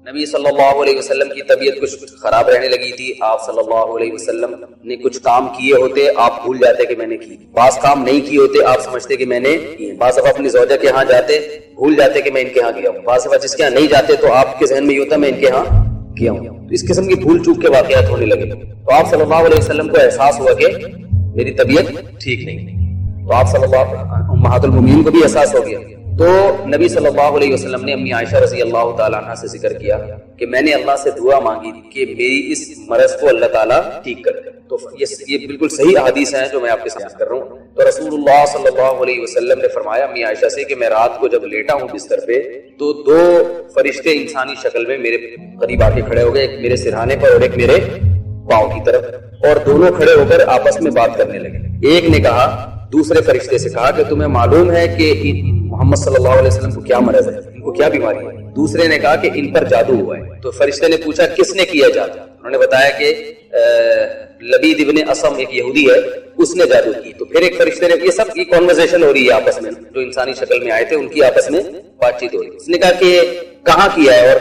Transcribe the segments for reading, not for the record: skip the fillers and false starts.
نبی صلی اللہ علیہ وسلم کی طبیعت کچھ خراب رہنے لگی تھی. آپ صلی اللہ علیہ وسلم نے کچھ کام کیے ہوتے, آپ بھول جاتے کہ میں نے کی. بعض کام نہیں کیے ہوتے, آپ سمجھتے کہ میں نے کیے. بعض دفعہ اپنی زوجہ کے ہاں جاتے, بھول جاتے کہ میں ان کے ہاں گیا ہوں. بعض دفعہ جس کے ہاں نہیں جاتے تو آپ کے ذہن میں یہ ہوتا میں ان کے ہاں کیا ہوں. تو اس قسم کی بھول چوک کے واقعات ہونے لگے. تو آپ صلی اللہ علیہ وسلم کو احساس ہوا کہ میری طبیعت ٹھیک نہیں. تو آپ صلی اللہ امہات المومنین کو بھی احساس ہو گیا. تو نبی صلی اللہ علیہ وسلم نے امی عائشہ رضی اللہ تعالیٰ عنہ سے ذکر کیا کہ میں نے اللہ سے دعا مانگی کہ میری اس مرض کو اللہ تعالیٰ ٹھیک کر دے. تو یہ بالکل صحیح احادیث ہیں جو میں آپ کے ساتھ کر رہا ہوں. تو رسول اللہ صلی اللہ علیہ وسلم نے فرمایا امی عائشہ سے کہ میں رات کو جب لیٹا ہوں بستر پہ تو دو فرشتے انسانی شکل میں میرے قریب آ کے کھڑے ہو گئے, ایک میرے سرہانے پر اور ایک میرے پاؤں کی طرف, اور دونوں کھڑے ہو کر آپس میں بات کرنے لگے. ایک نے کہا, دوسرے فرشتے سے کہا کہ تمہیں معلوم ہے کہ محمد صلی اللہ علیہ وسلم کو کیا مرض ہے, ان کو کیا بیماری ہے؟ دوسرے نے کہا کہ ان پر جادو ہوا ہے. تو فرشتے نے پوچھا کس نے کیا جادو؟ انہوں نے بتایا کہ لبید ابن اسم ایک یہودی ہے, اس نے جادو کی. تو پھر ایک فرشتے نے, یہ سب کی کنورسیشن ہو رہی ہے آپس میں, جو انسانی شکل میں آئے تھے ان کی آپس میں بات چیت ہو رہی ہے. اس نے کہا کہ کہاں کیا ہے اور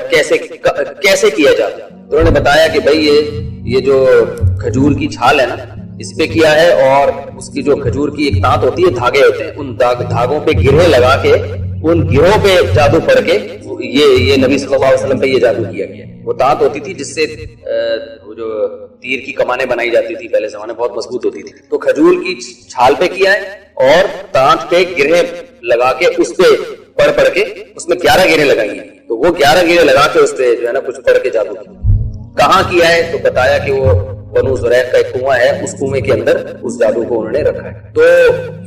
کیسے کیا جادو؟ تو انہوں نے بتایا کہ بھائی یہ جو کھجور کی چھال ہے نا, اس پہ کیا ہے, اور اس کی جو کھجور کی ایک تانت ہوتی ہے, دھاگے ہوتے ہیں, ان دھاگوں پہ گرہیں لگا کے ان گرہوں پہ جادو پڑھ کے یہ نبی صلی اللہ علیہ وسلم پہ یہ جادو کیا گیا. وہ تانت ہوتی تھی جس سے وہ جو تیر کی کمانیں بنائی جاتی تھی پہلے زمانے, بہت مضبوط ہوتی تھی. تو کھجور کی چھال پہ کیا ہے اور تانت پہ گرہیں لگا کے اس پہ پڑھ کے اس میں 11 گرہیں لگائی ہیں. تو وہ 11 گرہیں لگا کے اس پہ جو ہے نا کچھ پڑھ کے جادو کیا. کہاں کیا ہے؟ تو بتایا کہ وہ بنو زریق کا ایک کنواں ہے, اس کنویں کے اندر اس جادو کو انہوں نے رکھا ہے. تو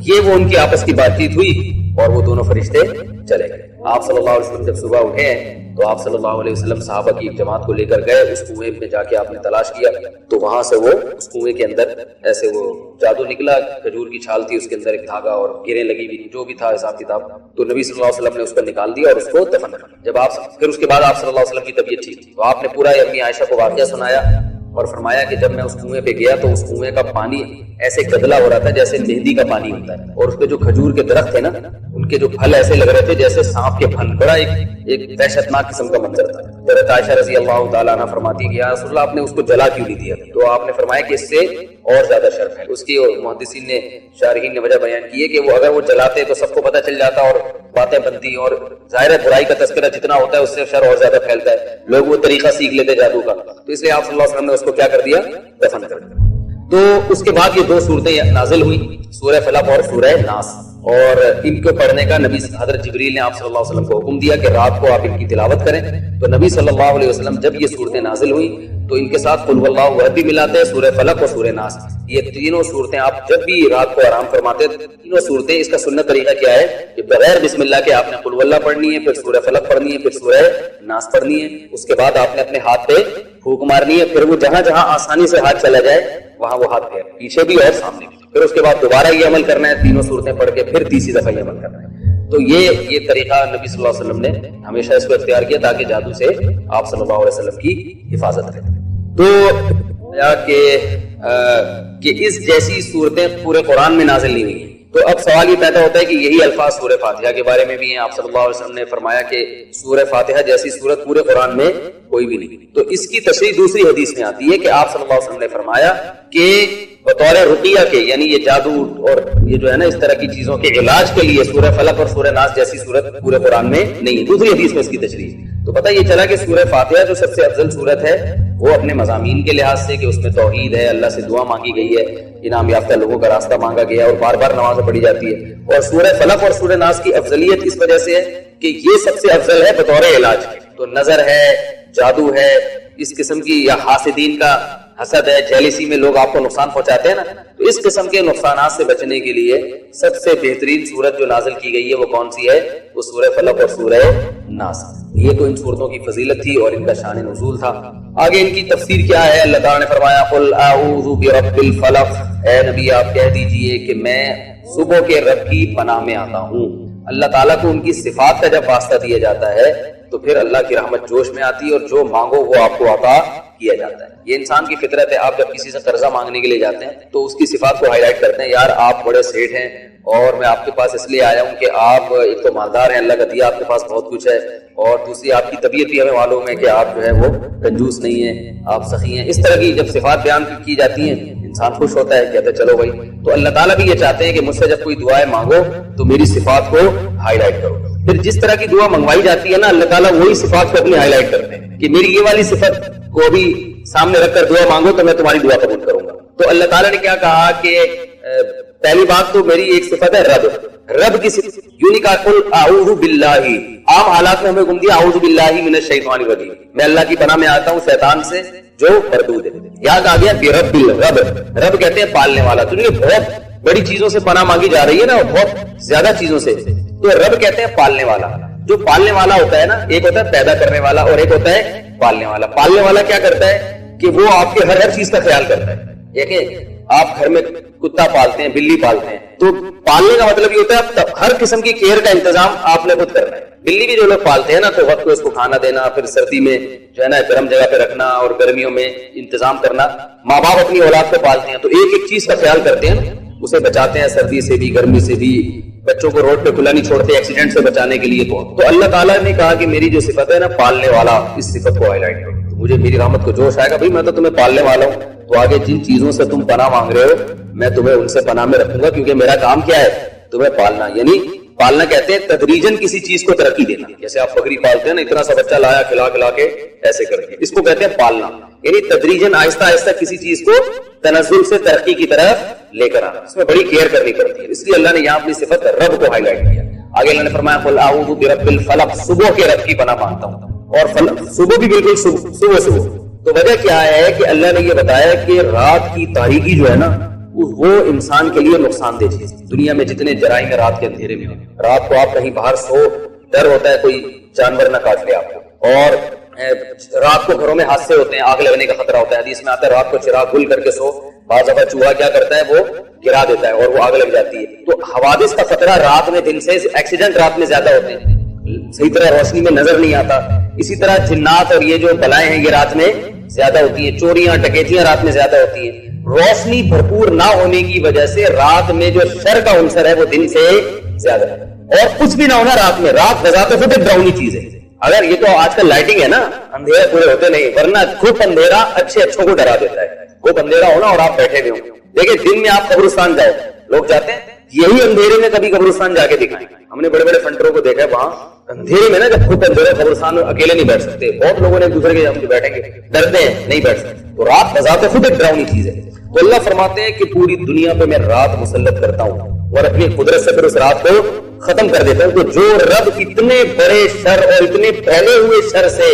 یہ وہ ان کی آپس کی بات چیت ہوئی اور وہ دونوں فرشتے چلے گئے. آپ صلی اللہ علیہ وسلم جب صبح اٹھے ہیں تو آپ صلی اللہ علیہ وسلم صحابہ کی ایک جماعت کو لے کر گئے. اس کنویں میں جا کے آپ نے تلاش کیا تو وہاں سے وہ اس کنویں کے اندر ایسے وہ جادو نکلا. کھجور کی چھال تھی, اس کے اندر ایک دھاگا اور گریں لگی ہوئی, جو بھی تھا حساب کتاب. تو نبی صلی اللہ علیہ وسلم نے اس کو نکال دیا اور اس کو دفن کر دیا. جب پھر اس کے بعد آپ صلی اللہ علیہ وسلم کی طبیعت ٹھیک تھی تو آپ نے پورا امی عائشہ کو واقعہ سنایا اور فرمایا کہ جب میں اس کنویں پہ گیا تو اس کنویں کا پانی ایسے گدلا ہو رہا تھا جیسے مہندی کا پانی ہوتا ہے, اور اس پہ جو کھجور کے درخت تھے نا ان کے جو پھل ایسے لگ رہے تھے جیسے سانپ کے پھل. بڑا ایک دہشتناک قسم کا منظر تھا. حضرت عائشہ رضی اللہ تعالیٰ عنہ فرماتی ہے کہ یا رسول اللہ آپ نے اس کو جلا کیوں نہیں دیا؟ تو آپ نے فرمایا کہ اس سے اور زیادہ شر ہے. اس کی محدثین نے شارحین نے وجہ بیان کی ہے کہ وہ اگر وہ جلاتے تو سب کو پتہ چل جاتا اور باتیں بنتی, اور ظاہر ہے برائی کا تذکرہ جتنا ہوتا ہے اس سے شر اور زیادہ پھیلتا ہے, لوگ وہ طریقہ سیکھ لیتے جادو کا. تو اس لیے آپ صلی اللہ علیہ وسلم نے اس کو کیا کر دیا؟ دفن کر دیا. تو اس کے بعد یہ دو صورتیں نازل ہوئی, سورہ فلق اور سورہ ناس, اور ان کو پڑھنے کا نبی حضرت جبریل نے آپ صلی اللہ علیہ وسلم کو حکم دیا کہ رات کو آپ ان کی تلاوت کریں. تو نبی صلی اللہ علیہ وسلم جب یہ صورتیں نازل ہوئی تو ان کے ساتھ قل واللہ احد بھی ملاتے ہیں, سورہ فلق اور سورہ ناس. یہ تینوں صورتیں آپ جب بھی رات کو آرام فرماتے تینوں صورتیں, اس کا سنت طریقہ کیا ہے کہ بغیر بسم اللہ کے آپ نے قل واللہ پڑھنی ہے, پھر سورہ فلق پڑھنی ہے, پھر سورہ ناس پڑھنی ہے. اس کے بعد آپ نے اپنے ہاتھ پہ پھونک مارنی ہے, پھر وہ جہاں جہاں آسانی سے ہاتھ چلا جائے وہاں وہ ہاتھ پھیر, پیچھے بھی اور سامنے بھی. پھر اس کے بعد دوبارہ یہ عمل کرنا ہے, تینوں صورتیں پڑھ کے پھر تیسری دفعہ یہ عمل کرنا ہے. تو یہ طریقہ نبی صلی اللہ علیہ وسلم نے ہمیشہ اس کو اختیار کیا تاکہ جادو سے آپ صلی اللہ علیہ وسلم کی حفاظت رہے. تو کہ اس جیسی صورتیں پورے قرآن میں نازل نہیں ہوئی. تو اب سوال یہ پیدا ہوتا ہے کہ یہی الفاظ سورہ فاتحہ کے بارے میں بھی ہیں. آپ صلی اللہ علیہ وسلم نے فرمایا کہ سورہ فاتحہ جیسی سورت پورے قرآن میں کوئی بھی نہیں. تو اس کی تشریح دوسری حدیث میں آتی ہے کہ آپ صلی اللہ علیہ وسلم نے فرمایا کہ بطور رقیہ کے, یعنی یہ جادو اور یہ جو ہے نا اس طرح کی چیزوں کے علاج کے لیے سورہ فلق اور سورہ ناس جیسی سورت پورے قرآن میں نہیں. دوسری حدیث میں اس کی تشریح. تو پتہ یہ چلا کہ سورہ فاتحہ جو سب سے افضل سورت ہے وہ اپنے مضامین کے لحاظ سے کہ اس میں توحید ہے, اللہ سے دعا مانگی گئی ہے, انعام یافتہ لوگوں کا راستہ مانگا گیا اور بار بار نمازیں پڑھی جاتی ہے. اور سورہ فلق اور سورہ ناس کی افضلیت اس وجہ سے ہے کہ یہ سب سے افضل ہے بطور علاج کے. تو نظر ہے, جادو ہے, اس قسم کی یا حاسدین کا حسد ہے, جیلیسی میں لوگ آپ کو نقصان پہنچاتے ہیں نا, تو اس قسم کے نقصانات سے بچنے کے لیے سب سے بہترین سورت جو نازل کی گئی ہے وہ کون سی ہے؟ وہ سورہ فلق اور سورہ ناس. یہ تو ان سورتوں کی فضیلت تھی اور ان کا شان نزول تھا. آگے ان کی تفسیر کیا ہے؟ اللہ تعالیٰ نے فرمایا قل اعوذ برب الفلق, اے نبی آپ کہہ دیجئے کہ میں صبح کے رب کی پناہ میں آتا ہوں. اللہ تعالیٰ کو ان کی صفات کا جب واسطہ دیا جاتا ہے تو پھر اللہ کی رحمت جوش میں آتی ہے اور جو مانگو وہ آپ کو عطا کیا جاتا ہے. یہ انسان کی فطرت ہے. آپ جب کسی سے قرضہ مانگنے کے لیے جاتے ہیں تو اس کی صفات کو ہائی لائٹ کرتے ہیں. یار آپ بڑے سیٹھ ہیں اور میں آپ کے پاس اس لیے آیا ہوں کہ آپ ایک تو مالدار ہیں, اللہ کا دیا آپ کے پاس بہت کچھ ہے, اور دوسری آپ کی طبیعت بھی ہمیں معلوم ہے کہ آپ جو ہے وہ کنجوس نہیں ہیں, آپ سخی ہیں. اس طرح کی جب صفات بیان کی جاتی ہیں انسان خوش ہوتا ہے, کہتا ہے چلو بھائی. تو اللہ تعالیٰ بھی یہ چاہتے ہیں کہ مجھ سے جب کوئی دعائیں مانگو تو میری صفات کو ہائی لائٹ کرو. پھر جس طرح کی دعا منگوائی جاتی ہے نا, اللہ تعالیٰ وہی صفات کو اپنی ہائی لائٹ کرتے ہیں کہ میری یہ والی صفت کو بھی سامنے رکھ کر دعا مانگو تو میں تمہاری دعا قبول کروں گا. تو اللہ تعالیٰ نے کیا کہا کہ پہلی بات تو میری ایک صفت ہے رب. رب کی صفت یوں نہیں کہا قل اعوذ باللہ, عام حالات میں ہمیں حکم دیا اعوذ باللہ من الشیطان الرجیم, میں اللہ کی پناہ میں آتا ہوں شیطان سے جو مردود ہے. یاد آ گیا برب الرب, رب کہتے ہیں پالنے والا. تو یہ بہت بڑی چیزوں سے پناہ مانگی جا رہی ہے نا, بہت زیادہ چیزوں سے, تو رب کہتے ہیں پالنے والا. جو پالنے والا ہوتا ہے نا, ایک ہوتا ہے پیدا کرنے والا اور ایک ہوتا ہے پالنے والا. پالنے والا کیا کرتا ہے کہ وہ آپ کے ہر چیز کا خیال کرتا ہے. دیکھیں آپ گھر میں کتا پالتے ہیں, بلی پالتے ہیں, تو پالنے کا مطلب یہ ہوتا ہے ہر قسم کی کیئر کا انتظام آپ نے خود کرنا ہے. بلی بھی جو لوگ پالتے ہیں نا تو وقت پہ اس کو کھانا دینا, پھر سردی میں جو ہے نا گرم جگہ پہ رکھنا اور گرمیوں میں انتظام کرنا. ماں باپ اپنی اولاد کو پالتے ہیں تو ایک ایک چیز کا خیال کرتے ہیں, اسے بچاتے ہیں سردی سے بھی گرمی سے بھی, بچوں کو روڈ پہ کھلا نہیں چھوڑتے ایکسیڈنٹ سے بچانے کے لیے. تو اللہ تعالیٰ نے کہا کہ میری جو صفت ہے نا پالنے والا, اس صفت کو ہائی لائٹ کرو. مجھے میری رحمت کو جوش آئے گا, بھائی میں تو تمہیں پالنے والا ہوں, تو آگے جن چیزوں سے تم پناہ مانگ رہے ہو میں تمہیں ان سے پناہ میں رکھوں گا, کیونکہ میرا کام کیا ہے تمہیں پالنا. یعنی پالنا کہتے ہیں تدریجن کسی چیز کو ترقی دینا. جیسے آپ بکری پالتے ہیں نا, اتنا سا بچہ لایا کھلا کھلا کے ایسے کر کے, اس کو کہتے ہیں پالنا. یعنی تدریجن آہستہ آہستہ کسی چیز کو تنزل سے ترقی کی طرف لے کر آنا, اس میں بڑی کیئر کرنی پڑتی ہے. اس لیے اللہ نے یہاں اپنی صفت رب کو ہائی لائٹ کیا. آگے اللہ نے فرمایا قل اعوذ برب الفلق, صبح کے رب کی پناہ مانگتا ہوں. اور صبح بھی بالکل صبح. تو وجہ کیا ہے کہ اللہ نے یہ بتایا کہ رات کی تاریکی جو ہے نا وہ انسان کے لیے نقصان دہ چیز. دنیا میں جتنے جرائم ہیں رات کے اندھیرے میں, رات کو آپ کہیں باہر سو, ڈر ہوتا ہے کوئی جانور نہ کاٹ لے آپ کو, اور رات کو گھروں میں حادثے ہوتے ہیں, آگ لگنے کا خطرہ ہوتا ہے. حدیث میں آتا ہے رات کو چراغ گل کر کے سو, بعض دفعہ چوہا کیا کرتا ہے وہ گرا دیتا ہے اور وہ آگ لگ جاتی ہے. تو حوادث کا خطرہ رات میں دن سے, ایکسیڈنٹ رات میں زیادہ ہوتے ہیں, صحیح طرح روشنی میں نظر نہیں آتا. اسی طرح جنات اور یہ جو بلائیں ہیں یہ رات میں زیادہ ہوتی ہیں, چوریاں ڈکیتیاں رات میں زیادہ ہوتی ہیں. روشنی بھرپور نہ ہونے کی وجہ سے رات میں جو شر کا عنصر ہے وہ دن سے زیادہ ہے. اور کچھ بھی نہ ہونا رات میں, رات بذات خود ایک ڈراؤنی چیز ہے. اگر یہ تو آج کل لائٹنگ ہے نا, اندھیرے پورے ہوتے نہیں, ورنہ خوب اندھیرا اچھوں کو ڈرا دیتا ہے. خوب اندھیرا ہونا اور آپ بیٹھے ہوئے ہوں. دیکھیں دن میں آپ قبرستان جاؤ, لوگ جاتے ہیں, یہی اندھیرے میں کبھی قبرستان جا کے دکھائیں. ہم نے بڑے بڑے فنٹروں کو دیکھا ہے, وہاں اندھیرے میں نا جب خوب اندھیرے قبرستان میں اکیلے نہیں بیٹھ سکتے, بہت لوگوں نے ایک دوسرے کے ہم بیٹھیں گے ڈرتے ہیں, نہیں بیٹھ سکتے. تو رات بذات خود ایک ڈراؤنی چیز ہے. تو اللہ فرماتے ہیں کہ پوری دنیا پہ میں رات مسلط کرتا ہوں اور اپنی قدرت سے پھر اس رات کو ختم کر دیتا ہوں. تو جو رب اتنے بڑے شر اور اتنے پھیلے ہوئے شر سے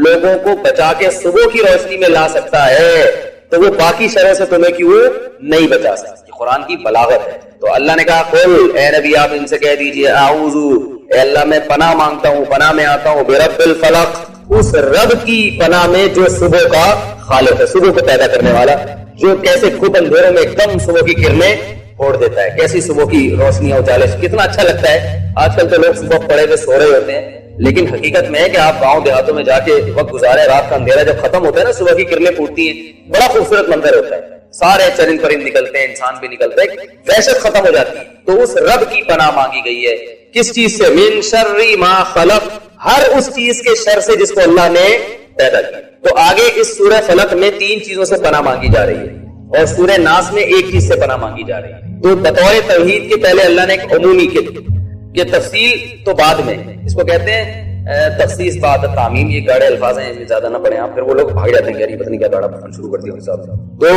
لوگوں کو بچا کے صبح کی روشنی میں لا سکتا ہے, تو وہ باقی شروں سے تمہیں کیوں نہیں بچا سکتا. قرآن کی بلاغت ہے. تو اللہ نے کہا قل, اے نبی آپ ان سے کہہ دیجئے اعوذ, اے اللہ میں پناہ مانگتا ہوں, پناہ میں آتا ہوں, برب الفلق, اس رب کی پناہ میں جو صبح کا خالق ہے, صبح کو پیدا کرنے والا, جو کیسے خوب اندھیروں میں ایک دم صبح کی کرنیں پھوڑ دیتا ہے, کیسی صبح کی روشنیاں اجالش, کتنا اچھا لگتا ہے. آج کل تو لوگ صبح پڑے ہوئے سو رہے ہوتے ہیں, لیکن حقیقت میں ہے کہ آپ گاؤں دیہاتوں میں جا کے وقت گزارے, رات کا اندھیرا جب ختم ہوتا ہے نا, صبح کی کرنیں پھوٹتی ہیں, بڑا خوبصورت منظر ہوتا ہے. سارے چرند پرند نکلتے ہیں, انسان بھی نکلتا ہے, وحشت ختم ہو جاتی ہے. تو اس رب کی پناہ مانگی گئی ہے کس چیز سے؟ من شر ما خلق, ہر اس چیز کے شر سے جس کو اللہ نے پیدا کیا. تو آگے اس سورہ فلق میں 3 چیزوں سے پناہ مانگی جا رہی ہے اور سورہ ناس میں ایک چیز سے پناہ مانگی جا رہی ہے. تو بطور توحید کے پہلے اللہ نے ایک عمومی کہ تفصیل تو بعد میں, اس کو کہتے ہیں تخصیص بعد تعمیم. یہ گاڑے الفاظ ہیں, زیادہ نہ پڑھیں آپ, پھر وہ لوگ بھاگ جاتے ہیں کہ یار پتہ نہیں کیا گاڑا پڑھنا شروع کر دیا حساب سے. تو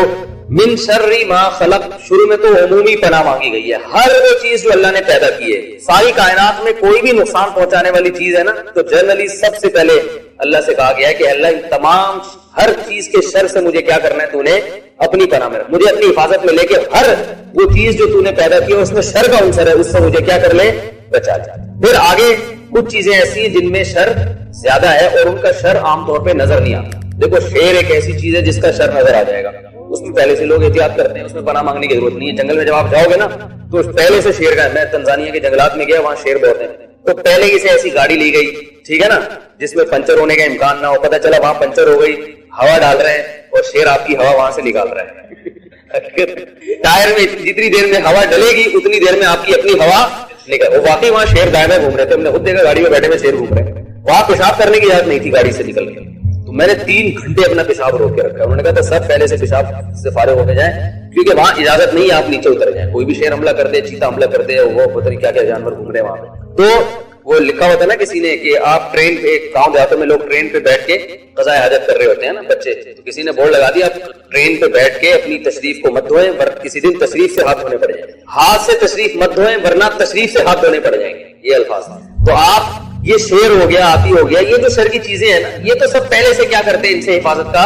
من شر ما خلق, شروع میں تو عمومی پناہ مانگی گئی ہے. ہر وہ چیز جو اللہ نے پیدا کی ہے, ساری کائنات میں کوئی بھی نقصان پہنچانے والی چیز ہے نا, تو جنرلی سب سے پہلے اللہ سے کہا گیا ہے کہ اللہ ان تمام ہر چیز کے شر سے مجھے کیا کرنا ہے, تو نے اپنی پناہ میں, مجھے اپنی حفاظت میں لے کے ہر وہ چیز جو تو نے پیدا کی ہے اس میں شر کا عنصر ہے, اس سے مجھے کیا کر لے, بچا جائے. پھر آگے کچھ چیزیں ایسی ہیں جن میں شر زیادہ ہے اور ان کا شر عام طور پہ نظر نہیں آتا. دیکھو شیر ایک ایسی چیز ہے جس کا شر نظر آ جائے گا, اس میں پہلے سے لوگ احتیاط کرتے ہیں, اس میں پناہ مانگنے کی ضرورت نہیں ہے. جنگل میں جب آپ جاؤ گے نا تو پہلے سے شیر کا, میں تنزانیہ کے جنگلات میں گیا, وہاں شیر بہت ہیں, تو پہلے ہی سے ایسی گاڑی لی گئی, ٹھیک ہے نا, جس میں پنچر ہونے کا امکان نہ ہو. پتہ چلا وہاں پنچر ہو گئی, ہوا ڈال رہے ہیں اور شیر آپ کی ہوا وہاں سے نکال رہا ہے. ٹائر میں جتنی دیر میں ہوا ڈلے گی اتنی دیر میں آپ کی اپنی ہوا نکل. وہ واقعی وہاں شیر دائیں گھوم رہے تھے, ہم نے خود دیکھا گاڑی میں بیٹھے میں شیر گھوم رہے ہیں. وہاں پیشاب کرنے کی اجازت نہیں تھی گاڑی سے نکل کے, تو میں نے 3 گھنٹے اپنا پیشاب روک کے رکھا. انہوں نے کہا تھا سب پہلے سے پیشاب سے فارغ ہو کے جائیں, کیونکہ وہاں اجازت نہیں ہے آپ نیچے اتر جائیں. کوئی بھی شیر حملہ کر دے, چیتا حملہ کر دے, وہ پتہ نہیں کیا کیا جانور گھوم رہے ہیں وہاں پہ. تو وہ لکھا ہوتا ہے نا کسی نے کہ آپ ٹرین پہ, گاؤں دیہاتوں میں لوگ ٹرین پہ بیٹھ کے قضاء حاجت کر رہے ہوتے ہیں نا بچے, تو کسی نے بورڈ لگا دیا آپ ٹرین پہ بیٹھ کے اپنی تشریف کو مت دھوئیں, کسی دن تشریف سے ہاتھ دھونے پڑ جائیں. ہاتھ سے تشریف مت دھوئیں ورنہ تشریف سے ہاتھ دھونے پڑ جائیں گے, یہ الفاظ. تو آپ یہ شیر ہو گیا, آتی ہو گیا, یہ جو شر کی چیزیں ہیں نا, یہ تو سب پہلے سے کیا کرتے ہیں, ان سے حفاظت کا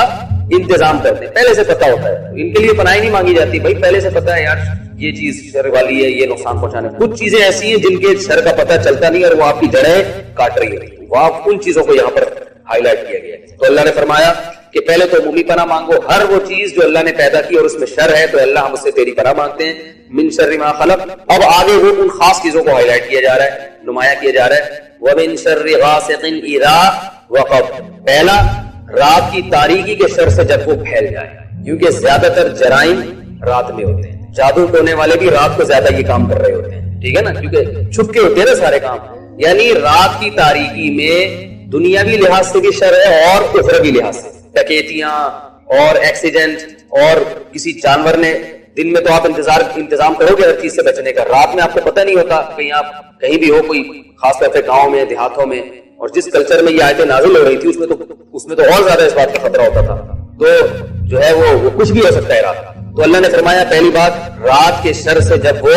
انتظام کرتے ہیں, پہلے سے پتا ہوتا ہے. ان کے لیے پناہ نہیں مانگی جاتی, بھائی پہلے سے پتا ہے یار یہ چیز شر والی ہے, یہ نقصان پہنچانے. کچھ چیزیں ایسی ہیں جن کے شر کا پتہ چلتا نہیں اور وہ آپ کی جڑیں کاٹ رہی ہے, وہ ان چیزوں کو یہاں پر ہائی لائٹ کیا گیا. تو اللہ نے فرمایا کہ پہلے تو عمومی پناہ مانگو, ہر وہ چیز جو اللہ نے پیدا کی اور اس میں شر ہے تو اللہ ہم اس سے تیری پناہ مانگتے ہیں. من شر ما خلق, اب آگے وہ ان خاص چیزوں کو ہائی لائٹ کیا جا رہا ہے, نمایاں کیا جا رہا ہے. ومن شر غاسق اذا وقب, پہلا رات کی تاریکی کے شر سے جب وہ پھیل جائے, کیونکہ زیادہ تر جرائم رات میں ہوتے ہیں. جادو ٹونے والے بھی رات کو زیادہ یہ کام کر رہے ہوتے ہیں, ٹھیک ہے نا, کیونکہ چھپ کے ہوتے ہیں نا سارے کام. یعنی رات کی تاریکی میں دنیاوی لحاظ سے بھی شر ہے اور اخروی لحاظ سے, ڈکیتیاں اور ایکسیڈنٹ, اور کسی جانور نے, دن میں تو آپ انتظام کرو گے ہر چیز سے بچنے کا, رات میں آپ کو پتہ نہیں ہوتا, کہیں آپ کہیں بھی ہو, کوئی خاص طور پہ گاؤں میں دیہاتوں میں, اور جس کلچر میں یہ آیتیں نازل ہو رہی تھی اس میں تو اور زیادہ اس بات کا خطرہ ہوتا تھا. تو جو ہے وہ کچھ بھی ہو سکتا ہے رات. تو اللہ نے فرمایا پہلی بات, رات کے شر سے جب وہ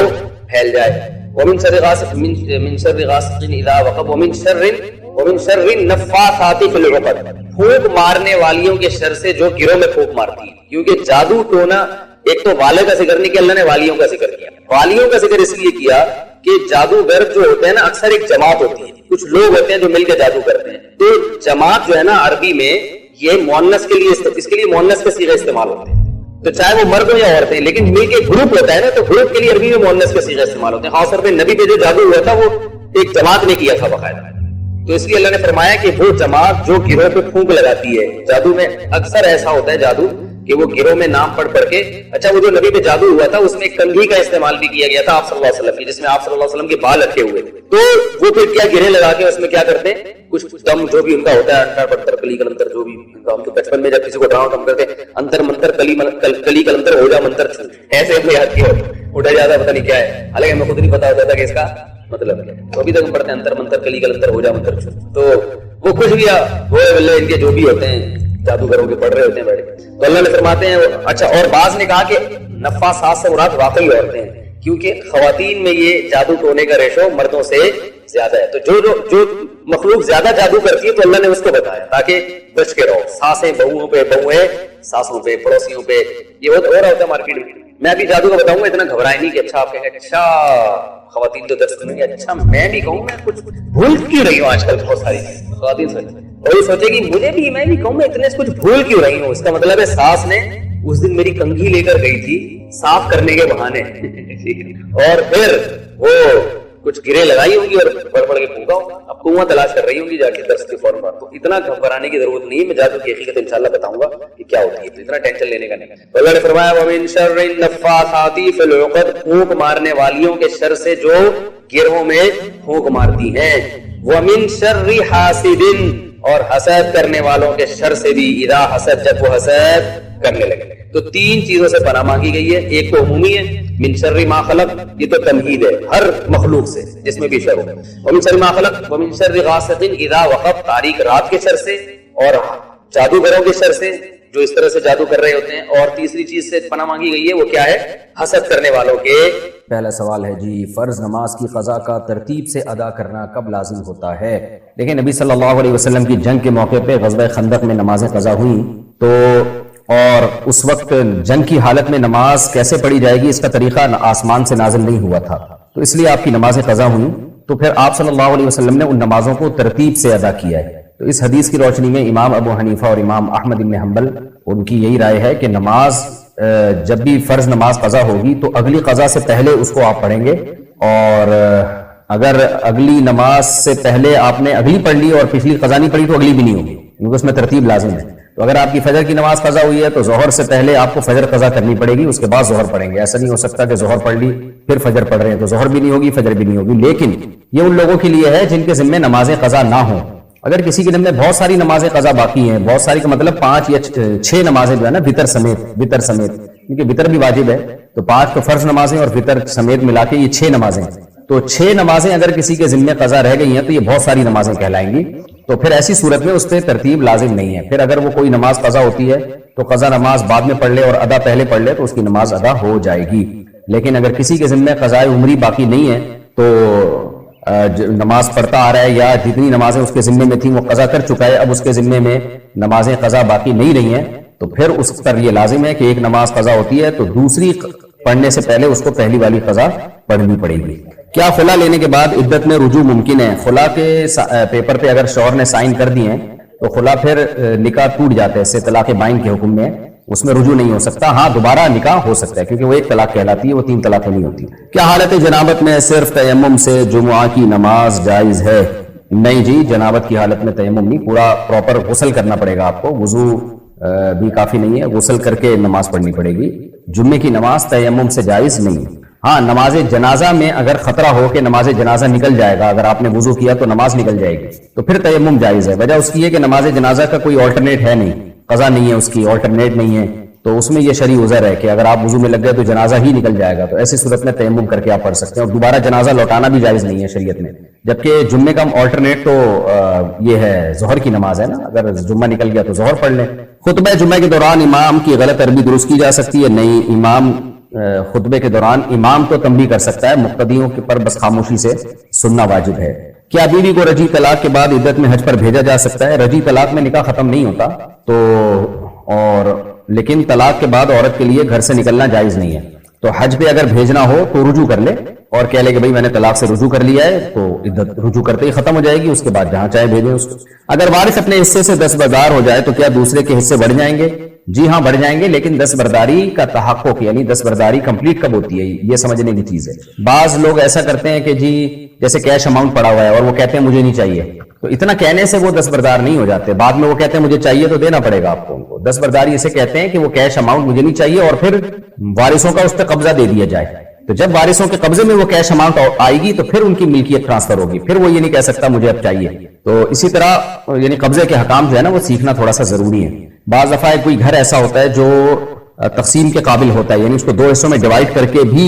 پھیل جائے. ومن شر غاسق من شر غاسق اذا وقب ومن شر النفاثات فی العقد, پھونک مارنے والیوں کے شر سے جو گروہ میں پھونک مارتی ہے. کیونکہ جادو ٹونا, ایک تو والے کا ذکر نہیں کیا اللہ نے, والیوں کا ذکر کیا. والیوں کا ذکر اس لیے کیا کہ جادوگر جو ہوتے ہیں نا اکثر ایک جماعت ہوتی ہے, کچھ لوگ ہوتے ہیں جو مل کے جادو کرتے ہیں. تو جماعت جو ہے نا عربی میں یہ مؤنث کے لیے, اس کے لیے مؤنث کے صیغے استعمال ہوتے ہیں. تو چاہے وہ مرد ہو یا عورتیں, لیکن مل کے گروپ ہوتا ہے نا, تو گروپ کے لیے عربی میں مؤنث کے صیغے استعمال ہوتے ہیں. خاص طور پہ نبی پہ جو جادو ہوا تھا وہ ایک جماعت نے کیا تھا باقاعدہ. تو اس لیے اللہ نے فرمایا کہ وہ جماعت جو گروہ پہ پھونک لگاتی ہے, جادو میں اکثر ایسا ہوتا ہے جادو کہ وہ گروہ میں نام پڑھ کے, اچھا وہ جو نبی پہ جادو ہوا تھا اس میں کنگھی کا استعمال بھی کیا گیا تھا آپ صلی اللہ علیہ وسلم کی, جس میں آپ صلی اللہ علیہ وسلم کے بال رکھے ہوئے تھے. تو وہ پھر کیا گرے لگا کے اس میں کیا کرتے ہیں, کچھ دم جو بھی ان کا ہوتا ہے, انٹر پتر کلی کلنتر, جو بھی ہم تو بچپن میں جب کسی کو ڈراؤ کم کرتے انتر منتر کلی کلنتر ہو جا منتر چھو, ایسے اپنے یاد کیا اٹھا جاتا, پتہ نہیں کیا ہے, حالانکہ ہمیں خود نہیں پتا ہوتا تھا کہ اس کا مطلب کیا. تو ابھی تک ہم پڑھتے ہیں انتر منتر کلی کلنتر ہو جا منتر چھو. تو وہ کچھ بھی وہ ان کے جو بھی ہوتے ہیں جادوگروں کے پڑھ رہے ہوتے ہیں بیٹھ کے. تو اللہ نے فرماتے ہیں اچھا, اور بعض نے کہا کہ نفاثات سے مراد واقعی عورتیں ہیں, کیونکہ خواتین میں یہ جادو ٹونے کا ریشو مردوں سے زیادہ ہے. تو جو مخلوق زیادہ جادو کرتی ہے تو اللہ نے اس کو بتایا تاکہ بچ کے رہو. ساسیں بہوؤں پہ, بہویں ساسوں پہ, پڑوسیوں پہ, یہ ہو رہا ہوتا ہے مارکیٹ میں. میں بھی جادو کا بتاؤں گا, اتنا گھبرائے نہیں کہ اچھا آپ کہیں گے اچھا خواتین تو درس کریں گے, اچھا میں بھی کہوں میں کچھ بھول کیوں رہی ہوں آج کل بہت ساری خواتین سوچیں, اور یہ سوچے کہ مجھے بھی, میں بھی کہوں میں اتنے کچھ بھول کیوں رہی ہوں. اس کا مطلب ہے ساس نے اس دن میری کنگھی لے کر گئی تھی صاف کرنے کے بہانے, اور پھر وہ کچھ گرے لگائی ہوں گی اور پڑھ پڑھ کے پھونکا ہوگا. اب کنواں تلاش کر رہی ہوں گی جا کے درس کے فوراً بعد. تو اتنا گھبرانے کی ضرورت نہیں ہے, میں جادو کی حقیقت انشاءاللہ بتاؤں گا کہ کیا ہوتی ہے, تو اتنا ٹینشن لینے کا نہیں. تو اللہ نے فرمایا ومن شر النفاثات فی العقد, پھونک مارنے والیوں کے شر سے جو گروہوں میں پھونک مارتی ہیں. ومن شر حاسد, اور حسد کرنے والوں کے شر سے بھی, اذا حسد, جب وہ حسد کرنے لگے. تو 3 چیزوں سے پناہ مانگی گئی ہے. ایک تو عمومی ہے, من شر ما خلق, یہ تو تمہید ہے ہر مخلوق سے جس میں بھی شر ہو. ومن شر ما خلق ومن شر غاسق اذا وقب, تاریک رات کے شر سے, اور جادوگروں کے شر سے جو اس طرح سے جادو کر رہے ہوتے ہیں. اور تیسری چیز سے پناہ مانگی گئی ہے, وہ کیا ہے, حسد کرنے والوں کے. پہلا سوال ہے جی, فرض نماز کی قضا کا ترتیب سے ادا کرنا کب لازم ہوتا ہے؟ دیکھیں نبی صلی اللہ علیہ وسلم کی جنگ کے موقع پہ غزوہ خندق میں نمازیں قضا ہوئیں, تو اور اس وقت جنگ کی حالت میں نماز کیسے پڑھی جائے گی اس کا طریقہ آسمان سے نازل نہیں ہوا تھا, تو اس لیے آپ کی نمازیں قضا ہوئیں. تو پھر آپ صلی اللہ علیہ وسلم نے ان نمازوں کو ترتیب سے ادا کیا ہے. تو اس حدیث کی روشنی میں امام ابو حنیفہ اور امام احمد بن حنبل, ان کی یہی رائے ہے کہ نماز جب بھی فرض نماز قضا ہوگی تو اگلی قضا سے پہلے اس کو آپ پڑھیں گے, اور اگر اگلی نماز سے پہلے آپ نے اگلی پڑھ لی اور پچھلی قضا نہیں پڑھی تو اگلی بھی نہیں ہوگی، کیونکہ اس میں ترتیب لازم ہے. تو اگر آپ کی فجر کی نماز قضا ہوئی ہے تو ظہر سے پہلے آپ کو فجر قضا کرنی پڑے گی، اس کے بعد ظہر پڑھیں گے. ایسا نہیں ہو سکتا کہ ظہر پڑھ لی پھر فجر پڑھ رہے ہیں تو ظہر بھی نہیں ہوگی فجر بھی نہیں ہوگی. لیکن یہ ان لوگوں کے لیے ہے جن کے ذمہ نمازیں قضا نہ ہوں. اگر کسی کے ذمہ بہت ساری نمازیں قضا باقی ہیں، بہت ساری کا مطلب 5 یا 6 نمازیں جو ہے نا وتر سمیت کیونکہ وتر بھی واجب ہے، تو 5 تو فرض نمازیں اور وتر سمیت ملا کے یہ 6 نمازیں. تو 6 نمازیں اگر کسی کے ذمہ قضا رہ گئی ہیں تو یہ بہت ساری نمازیں کہلائیں گی. تو پھر ایسی صورت میں اس پہ ترتیب لازم نہیں ہے. پھر اگر وہ کوئی نماز قضا ہوتی ہے تو قضا نماز بعد میں پڑھ لے اور ادا پہلے پڑھ لے تو اس کی نماز ادا ہو جائے گی. لیکن اگر کسی کے ذمہ قضائے عمری باقی نہیں ہے تو نماز پڑھتا آ رہا ہے یا جتنی نمازیں اس کے ذمے میں تھیں وہ قضا کر چکا ہے، اب اس کے ذمے میں نمازیں قضا باقی نہیں رہی ہیں، تو پھر اس پر یہ لازم ہے کہ ایک نماز قضا ہوتی ہے تو دوسری پڑھنے سے پہلے اس کو پہلی والی قضا پڑھنی پڑے گی. کیا خلا لینے کے بعد عدت میں رجوع ممکن ہے؟ خلا کے پیپر پہ اگر شوہر نے سائن کر دیے ہیں تو خلا پھر نکاح ٹوٹ جاتا ہے، اس سے طلاق بائن کے حکم میں اس میں رجوع نہیں ہو سکتا. ہاں دوبارہ نکاح ہو سکتا ہے کیونکہ وہ ایک طلاق کہلاتی ہے، وہ 3 طلاقیں نہیں ہوتی. کیا حالت جنابت میں صرف تیمم سے جمعہ کی نماز جائز ہے؟ نہیں جی، جنابت کی حالت میں تیمم نہیں، پورا پراپر غسل کرنا پڑے گا آپ کو. وضو بھی کافی نہیں ہے، غسل کر کے نماز پڑھنی پڑے گی. جمعے کی نماز تیمم سے جائز نہیں. ہاں نماز جنازہ میں اگر خطرہ ہو کہ نماز جنازہ نکل جائے گا، اگر آپ نے وضو کیا تو نماز نکل جائے گی تو پھر تیمم جائز ہے. وجہ اس کی ہے کہ نماز جنازہ کا کوئی آلٹرنیٹ ہے نہیں، قضا نہیں ہے، اس کی آلٹرنیٹ نہیں ہے، تو اس میں یہ شرعی عذر ہے کہ اگر آپ وضو میں لگ گئے تو جنازہ ہی نکل جائے گا. تو ایسی صورت میں تیمم کر کے آپ پڑھ سکتے ہیں، اور دوبارہ جنازہ لوٹانا بھی جائز نہیں ہے شریعت میں. جبکہ جمعے کا آلٹرنیٹ تو یہ ہے ظہر کی نماز ہے نا، اگر جمعہ نکل گیا تو ظہر پڑھ لیں. خطبہ جمعہ کے دوران امام کی غلط عربی درست کی جا سکتی ہے؟ نہیں، امام خطبے کے دوران امام تو تنبیہ کر سکتا ہے، مقتدیوں کے پر بس خاموشی سے سننا واجب ہے. کیا بیوی کو رجی طلاق کے بعد عدت میں حج پر بھیجا جا سکتا ہے؟ رجی طلاق میں نکاح ختم نہیں ہوتا تو، اور لیکن طلاق کے بعد عورت کے لیے گھر سے نکلنا جائز نہیں ہے. تو حج پہ اگر بھیجنا ہو تو رجوع کر لے اور کہہ لے کہ بھائی میں نے طلاق سے رجوع کر لیا ہے، تو عدت رجوع کرتے ہی ختم ہو جائے گی. اس کے بعد جہاں چاہے بھیجیں اس کو. اگر وارث اپنے حصے سے دستبردار ہو جائے تو کیا دوسرے کے حصے بڑھ جائیں گے؟ جی ہاں بڑھ جائیں گے، لیکن دستبرداری کا تحقق یعنی دستبرداری کمپلیٹ کب ہوتی ہے یہ سمجھنے کی چیز ہے. بعض لوگ ایسا کرتے ہیں کہ جی جیسے کیش اماؤنٹ پڑا ہوا ہے اور وہ کہتے ہیں مجھے نہیں چاہیے، تو اتنا کہنے سے وہ دستبردار نہیں ہو جاتے. بعد میں وہ کہتے ہیں مجھے چاہیے تو دینا پڑے گا آپ کو. ان کو دستبرداری اسے کہتے ہیں کہ وہ کیش اماؤنٹ مجھے نہیں چاہیے اور پھر وارثوں کا اس پہ قبضہ دے دیا جائے. تو جب وارثوں کے قبضے میں وہ کیش اماؤنٹ آئے گی تو پھر ان کی ملکیت ٹرانسفر ہوگی، پھر وہ یہ نہیں کہہ سکتا مجھے اب چاہیے. تو اسی طرح یعنی قبضے کے حکام جو ہے نا وہ سیکھنا تھوڑا سا ضروری ہے. بعض دفعہ کوئی گھر ایسا ہوتا ہے جو تقسیم کے قابل ہوتا ہے، یعنی اس کو 2 حصوں میں ڈیوائڈ کر کے بھی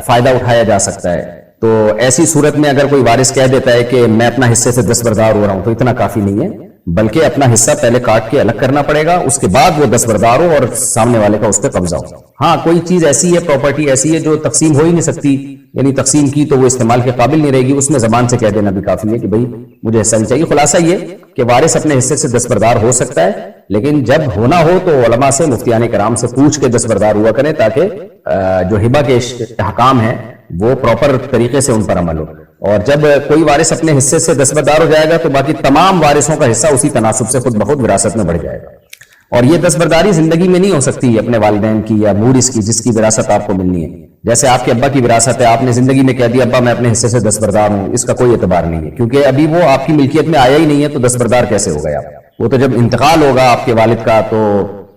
فائدہ اٹھایا جا سکتا ہے. تو ایسی صورت میں اگر کوئی وارث کہہ دیتا ہے کہ میں اپنا حصے سے دستبردار ہو رہا ہوں تو اتنا کافی نہیں ہے، بلکہ اپنا حصہ پہلے کاٹ کے الگ کرنا پڑے گا، اس کے بعد وہ دستبردار ہو اور سامنے والے کا اس پہ قبضہ ہو. ہاں کوئی چیز ایسی ہے، پراپرٹی ایسی ہے جو تقسیم ہو ہی نہیں سکتی، یعنی تقسیم کی تو وہ استعمال کے قابل نہیں رہے گی، اس میں زبان سے کہہ دینا بھی کافی ہے کہ بھائی مجھے حصہ نہیں چاہیے. خلاصہ یہ کہ وارث اپنے حصے سے دستبردار ہو سکتا ہے، لیکن جب ہونا ہو تو علماء سے مفتیان کرام سے پوچھ کے دستبردار ہوا کریں تاکہ جو ہبہ کے احکام ہیں وہ پراپر طریقے سے ان پر عمل ہو. اور جب کوئی وارث اپنے حصے سے دستبردار ہو جائے گا تو باقی تمام وارثوں کا حصہ اسی تناسب سے خود بخود وراثت میں بڑھ جائے گا. اور یہ دستبرداری زندگی میں نہیں ہو سکتی اپنے والدین کی یا مورث کی جس کی وراثت آپ کو ملنی ہے. جیسے آپ کے ابا کی وراثت ہے، آپ نے زندگی میں کہہ دیا ابا میں اپنے حصے سے دستبردار ہوں، اس کا کوئی اعتبار نہیں ہے کیونکہ ابھی وہ آپ کی ملکیت میں آیا ہی نہیں ہے، تو دستبردار کیسے ہو گیا؟ وہ تو جب انتقال ہوگا آپ کے والد کا تو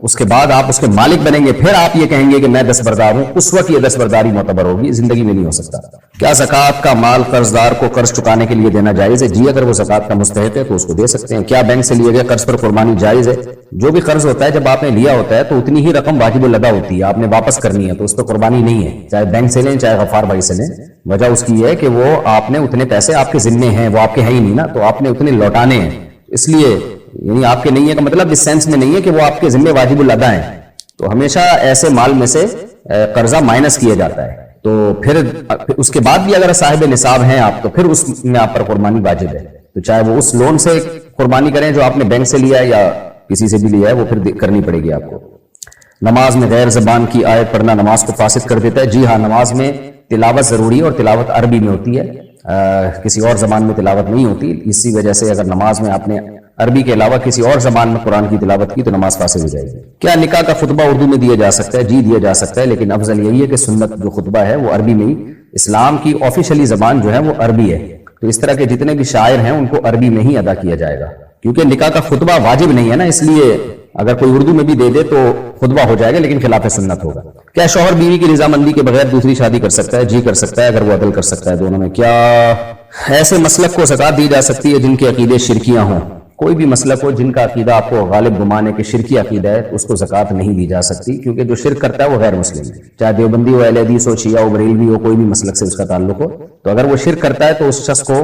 اس کے بعد آپ اس کے مالک بنیں گے، پھر آپ یہ کہیں گے کہ میں دستبردار ہوں، اس وقت یہ دستبرداری معتبر ہوگی، زندگی میں نہیں ہو سکتا. کیا زکوٰۃ کا مال قرض دار کو قرض چکانے کے لیے دینا جائز ہے؟ جی اگر وہ زکوٰۃ کا مستحق ہے تو اس کو دے سکتے ہیں. کیا بینک سے لیے گئے قرض پر قربانی جائز ہے؟ جو بھی قرض ہوتا ہے جب آپ نے لیا ہوتا ہے تو اتنی ہی رقم واجب الادا ہوتی ہے، آپ نے واپس کرنی ہے، تو اس پہ قربانی نہیں ہے، چاہے بینک سے لیں چاہے غفار بھائی سے لیں. وجہ اس کی ہے کہ وہ آپ نے اتنے پیسے آپ کے ذمے ہیں، وہ آپ کے ہیں ہی نہیں نا، تو آپ نے اتنے لوٹانے ہیں، اس لیے یعنی آپ کے نہیں ہے کا مطلب اس سینس میں نہیں ہے کہ وہ آپ کے ذمے واجب الادا ہیں. تو ہمیشہ ایسے مال میں سے قرضہ مائنس کیا جاتا ہے، تو پھر اس کے بعد بھی اگر صاحب نصاب ہیں آپ تو پھر اس میں آپ پر قربانی واجب ہے. تو چاہے وہ اس لون سے قربانی کریں جو آپ نے بینک سے لیا ہے یا کسی سے بھی لیا ہے، وہ پھر کرنی پڑے گی آپ کو. نماز میں غیر زبان کی آیت پڑھنا نماز کو فاسد کر دیتا ہے؟ جی ہاں، نماز میں تلاوت ضروری ہے اور تلاوت عربی میں ہوتی ہے، کسی اور زبان میں تلاوت نہیں ہوتی. اسی وجہ سے اگر نماز میں آپ نے عربی کے علاوہ کسی اور زبان میں قرآن کی تلاوت کی تو نماز فاسد ہو جائے گی. کیا نکاح کا خطبہ اردو میں دیا جا سکتا ہے؟ جی دیا جا سکتا ہے، لیکن افضل یہی ہے کہ سنت جو خطبہ ہے وہ عربی میں ہی اسلام کی آفیشلی زبان جو ہے وہ عربی ہے، تو اس طرح کے جتنے بھی شاعر ہیں ان کو عربی میں ہی ادا کیا جائے گا، کیونکہ نکاح کا خطبہ واجب نہیں ہے نا، اس لیے اگر کوئی اردو میں بھی دے دے تو خطبہ ہو جائے گا لیکن خلاف سنت ہوگا۔ کیا شوہر بیوی کی رضامندی کے بغیر دوسری شادی کر سکتا ہے؟ جی کر سکتا ہے، اگر وہ عدل کر سکتا ہے دونوں میں۔ کیا ایسے مسلک کو زکوٰۃ دی جا سکتی ہے جن کے عقیدے شرکیاں ہوں؟ کوئی بھی مسلک ہو جن کا عقیدہ آپ کو غالب گمان ہے کہ شرکی عقیدہ ہے، اس کو زکوٰۃ نہیں دی جا سکتی، کیونکہ جو شرک کرتا ہے وہ غیر مسلم ہے، چاہے دیوبندی ہو، اہل حدیث ہو، شیعہ ہو، بریلوی ہو، کوئی بھی مسلک سے اس کا تعلق ہو، تو اگر وہ شرک کرتا ہے تو اس شخص کو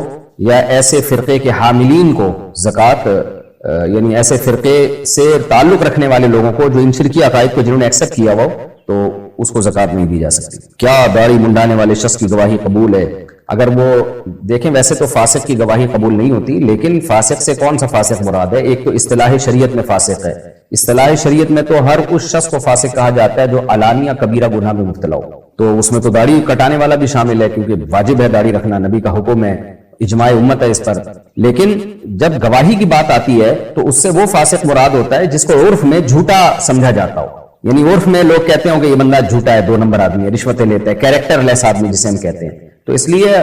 یا ایسے فرقے کے حاملین کو زکوٰۃ، یعنی ایسے فرقے سے تعلق رکھنے والے لوگوں کو جو ان شرکی عقائد کو جنہوں نے ایکسپٹ کیا ہو، تو اس کو زکوٰۃ نہیں دی جا سکتی۔ کیا داڑھی منڈانے والے شخص کی گواہی قبول ہے؟ اگر وہ دیکھیں، ویسے تو فاسق کی گواہی قبول نہیں ہوتی، لیکن فاسق سے کون سا فاسق مراد ہے؟ ایک تو اصطلاح شریعت میں فاسق ہے، اصطلاح شریعت میں تو ہر اس شخص کو فاسق کہا جاتا ہے جو علانیہ کبیرہ گناہ میں مبتلا ہو، تو اس میں تو داڑھی کٹانے والا بھی شامل ہے، کیونکہ واجب ہے داڑھی رکھنا، نبی کا حکم ہے، اجماع امت ہے اس پر۔ لیکن جب گواہی کی بات آتی ہے تو اس سے وہ فاسق مراد ہوتا ہے جس کو عرف میں جھوٹا سمجھا جاتا ہو، یعنی عرف میں لوگ کہتے ہوں کہ یہ بندہ جھوٹا ہے، 2 نمبر آدمی ہے، رشوتیں لیتا ہے، کیریکٹر لیس آدمی جسے ہم کہتے ہیں، تو اس لیے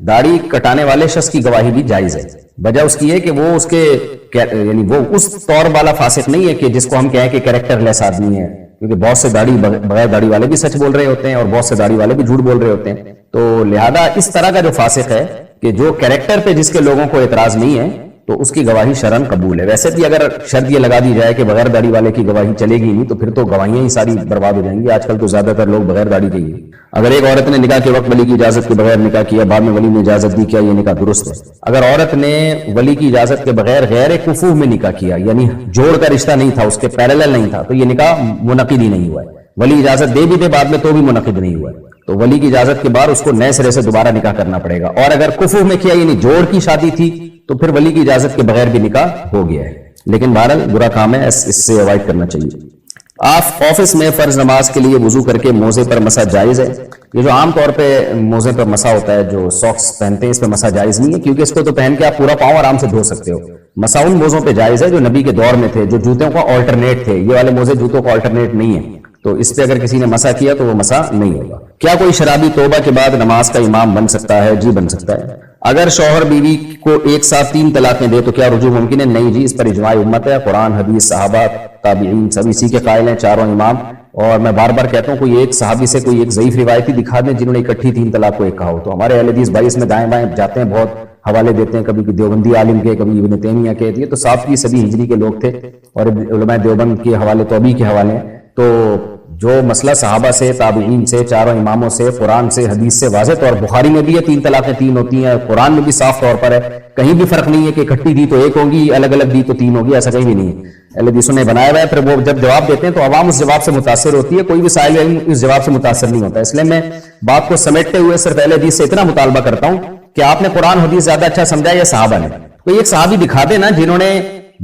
داڑھی کٹانے والے شخص کی گواہی بھی جائز ہے۔ وجہ اس کی ہے کہ وہ اس کے یعنی وہ اس طور والا فاسق نہیں ہے کہ جس کو ہم کہیں کہ کیریکٹر لیس آدمی ہے، کیونکہ بہت سے داڑھی بغیر داڑھی والے بھی سچ بول رہے ہوتے ہیں اور بہت سے داڑھی والے بھی جھوٹ بول رہے ہوتے ہیں، تو لہذا اس طرح کا جو فاسق ہے کہ جو کیریکٹر پہ جس کے لوگوں کو اعتراض نہیں ہے، تو اس کی گواہی شرعاً قبول ہے۔ ویسے بھی اگر شرط یہ لگا دی جائے کہ بغیر داڑھی والے کی گواہی چلے گی نہیں، تو پھر تو گواہیاں ہی ساری برباد ہو جائیں گی۔ آج کل تو زیادہ تر لوگ بغیر داڑھی کے ہی ہیں۔ اگر ایک عورت نے نکاح کے وقت ولی کی اجازت کے بغیر نکاح کیا، بعد میں ولی نے اجازت دی، کیا یہ نکاح درست ہے؟ اگر عورت نے ولی کی اجازت کے بغیر غیر کفو میں نکاح کیا، یعنی جوڑ کا رشتہ نہیں تھا، اس کے پیرالل نہیں تھا، تو یہ نکاح منعقد ہی نہیں ہوا ہے۔ ولی اجازت دے بھی دے بعد میں تو بھی منعقد نہیں ہوا ہے، تو ولی کی اجازت کے بعد اس کو نئے سرے سے دوبارہ نکاح کرنا پڑے گا۔ اور اگر کفو میں کیا یعنی جوڑ کی شادی تھی، تو پھر ولی کی اجازت کے بغیر بھی نکاح ہو گیا ہے، لیکن بہرحال برا کام ہے، اس سے اوائڈ کرنا چاہیے۔ آپ آفس میں فرض نماز کے لیے وضو کر کے موزے پر مسح جائز ہے؟ یہ جو عام طور پہ موزے پر مسح ہوتا ہے، جو ساکس پہنتے ہیں، اس پہ مسح جائز نہیں ہے، کیونکہ اس کو تو پہن کے آپ پورا پاؤں آرام سے دھو سکتے ہو۔ مسح ان موزوں پہ جائز ہے جو نبی کے دور میں تھے، جو جوتوں کا آلٹرنیٹ تھے، یہ والے موزے جوتوں کا آلٹرنیٹ نہیں ہے، تو اس پہ اگر کسی نے مسح کیا تو وہ مسح نہیں ہوگا۔ کیا کوئی شرابی توبہ کے بعد نماز کا امام بن سکتا ہے؟ جی بن سکتا ہے۔ اگر شوہر بیوی کو ایک ساتھ 3 طلاقیں دے تو کیا رجوع ممکن ہے؟ نہیں جی، اس پر اجماع امت ہے، قرآن، حدیث، صحابہ، تابعین سب اسی کے قائل ہیں، چاروں امام۔ اور میں بار بار کہتا ہوں کوئی ایک صحابی سے کوئی ایک ضعیف روایتی دکھا دیں جنہوں نے اکٹھی 3 طلاق کو ایک کہا ہو، تو ہمارے اہل حدیث بھائی اس میں دائیں بائیں جاتے ہیں، بہت حوالے دیتے ہیں، کبھی دیوبندی عالم کے، کبھی ابن تیمیہ کے، یہ تو 7ویں صدی ہجری کے لوگ تھے، اور علماء دیوبند کے حوالے توبی کے حوالے ہیں۔ تو جو مسئلہ صحابہ سے، تابعین سے، چاروں اماموں سے، قرآن سے، حدیث سے واضح طور، بخاری میں بھی ہے 3 طلاقیں 3 ہوتی ہیں، قرآن میں بھی صاف طور پر ہے، کہیں بھی فرق نہیں ہے کہ اکٹھی دی تو 1 ہوگی، الگ الگ دی تو 3 ہوگی، ایسا کہیں بھی نہیں ہے۔ اہل حدیثوں نے بنایا ہوا ہے، پھر وہ جب جواب دیتے ہیں تو عوام اس جواب سے متاثر ہوتی ہے، کوئی بھی سائل علم اس جواب سے متاثر نہیں ہوتا۔ اس لیے میں بات کو سمیٹتے ہوئے صرف اہل حدیث سے اتنا مطالبہ کرتا ہوں کہ آپ نے قرآن حدیث زیادہ اچھا سمجھا یا صحابہ نے؟ کوئی ایک صحابی دکھا دے نا جنہوں نے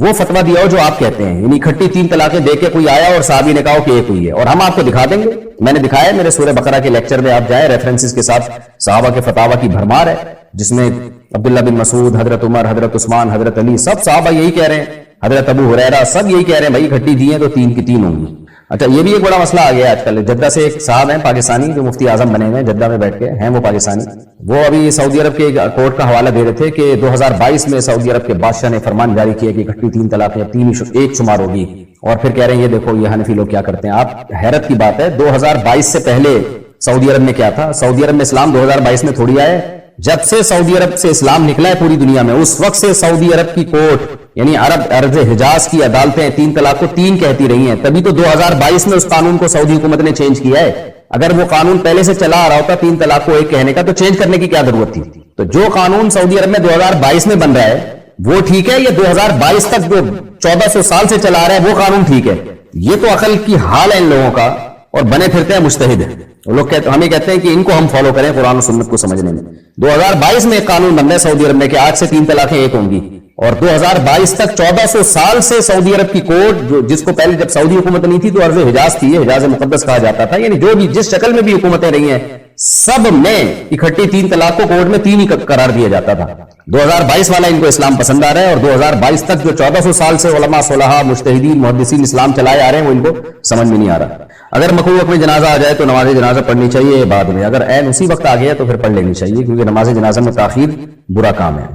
وہ فتویٰ دیا ہو جو آپ کہتے ہیں، یعنی اکٹھی 3 طلاقیں دے کے کوئی آیا اور صحابی نے کہا کہ 1 ہوئی ہے، اور ہم آپ کو دکھا دیں گے۔ میں نے دکھایا ہے، میرے سورہ بقرہ کے لیکچر میں آپ جائیں، ریفرنسز کے ساتھ صحابہ کے فتاویٰ کی بھرمار ہے، جس میں عبداللہ بن مسعود، حضرت عمر، حضرت عثمان، حضرت علی، سب صحابہ یہی کہہ رہے ہیں، حضرت ابو ہریرہ، سب یہی کہہ رہے ہیں بھائی اکٹھی دی ہیں تو 3 کی 3 ہوں گی۔ اچھا، یہ بھی ایک بڑا مسئلہ آ گیا آج کل۔ جدہ سے ایک صاحب ہیں پاکستانی جو مفتی اعظم بنے ہوئے ہیں، جدہ میں بیٹھ کے ہیں وہ پاکستانی، وہ ابھی سعودی عرب کے کورٹ کا حوالہ دے رہے تھے کہ 2022 میں سعودی عرب کے بادشاہ نے فرمان جاری کیا کہ اکٹھی 3 طلاقیں 1 شمار ہوگی، اور پھر کہہ رہے ہیں یہ دیکھو یہ حنفی لوگ کیا کرتے ہیں۔ آپ حیرت کی بات ہے، 2022 سے پہلے سعودی عرب میں کیا تھا؟ سعودی عرب میں اسلام 2022 میں تھوڑی آیا ہے، جب سے سعودی عرب سے اسلام نکلا ہے پوری دنیا میں، اس وقت سے سعودی عرب کی کورٹ یعنی عرب حجاز کی عدالتیں 3 طلاق کو 3 کہتی رہی ہیں، تبھی تو 2022 میں اس قانون کو سعودی حکومت نے چینج کیا ہے۔ اگر وہ قانون پہلے سے چلا آ رہا ہوتا 3 طلاق کو 1 کہنے کا، تو چینج کرنے کی کیا ضرورت تھی؟ تو جو قانون سعودی عرب میں 2022 میں بن رہا ہے وہ ٹھیک ہے، یا 2022 تک جو 1400 سال سے چلا رہا ہے وہ قانون ٹھیک ہے؟ یہ تو عقل کی حال ہے ان لوگوں کا، اور بنے پھرتے ہیں مجتہد ہیں وہ لوگ، ہمیں کہتے ہیں کہ ان کو ہم فالو کریں قرآن و سنت کو سمجھنے میں۔ 2022 میں ایک قانون بن رہا ہے سعودی عرب میں کہ آج سے 3 طلاقیں 1 ہوں گی، اور 2022 تک 1400 سال سے سعودی عرب کی کورٹ، جس کو پہلے جب سعودی حکومت نہیں تھی تو عرض حجاز تھی، حجاز مقدس کہا جاتا تھا، یعنی جو بھی جس شکل میں بھی حکومتیں رہی ہیں سب میں اکٹھی 3 طلاق کو کورٹ میں 3 ہی قرار دیا جاتا تھا۔ 2022 والا ان کو اسلام پسند آ رہا ہے، اور 2022 تک جو 1400 سال سے علماء صلحاء مجتہدین محدثین اسلام چلائے آ رہے ہیں وہ ان کو سمجھ میں نہیں آ رہا۔ اگر مکروہ وقت میں جنازہ آ جائے تو نماز جنازہ پڑھنی چاہیے بعد میں، اگر عین اسی وقت آ گیا تو پھر پڑھ لینی چاہیے، کیونکہ نماز جنازہ میں تاخیر برا کام ہے۔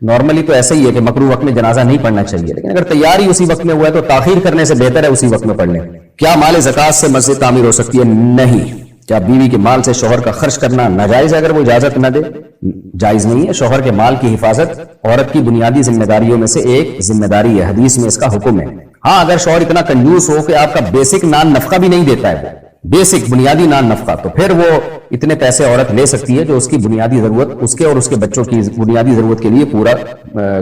نارملی تو ایسا ہی ہے کہ مکروہ وقت میں جنازہ نہیں پڑھنا چاہیے، لیکن اگر تیاری اسی وقت میں ہوا ہے تو تاخیر کرنے سے بہتر ہے اسی وقت میں پڑھ لیں۔ کیا مال زکوٰۃ سے مسجد تعمیر ہو سکتی ہے؟ نہیں۔ کیا بیوی کے مال سے شوہر کا خرچ کرنا ناجائز ہے اگر وہ اجازت نہ دے؟ جائز نہیں ہے۔ شوہر کے مال کی حفاظت عورت کی بنیادی ذمہ داریوں میں سے ایک ذمہ داری ہے، حدیث میں اس کا حکم ہے۔ ہاں اگر شوہر اتنا کنجوس ہو کہ آپ کا بیسک نان نفقہ بھی نہیں دیتا ہے، بیسک بنیادی نان نفقہ، تو پھر وہ اتنے پیسے عورت لے سکتی ہے جو اس کی بنیادی ضرورت، اس کے اور اس کے بچوں کی بنیادی ضرورت کے لیے پورا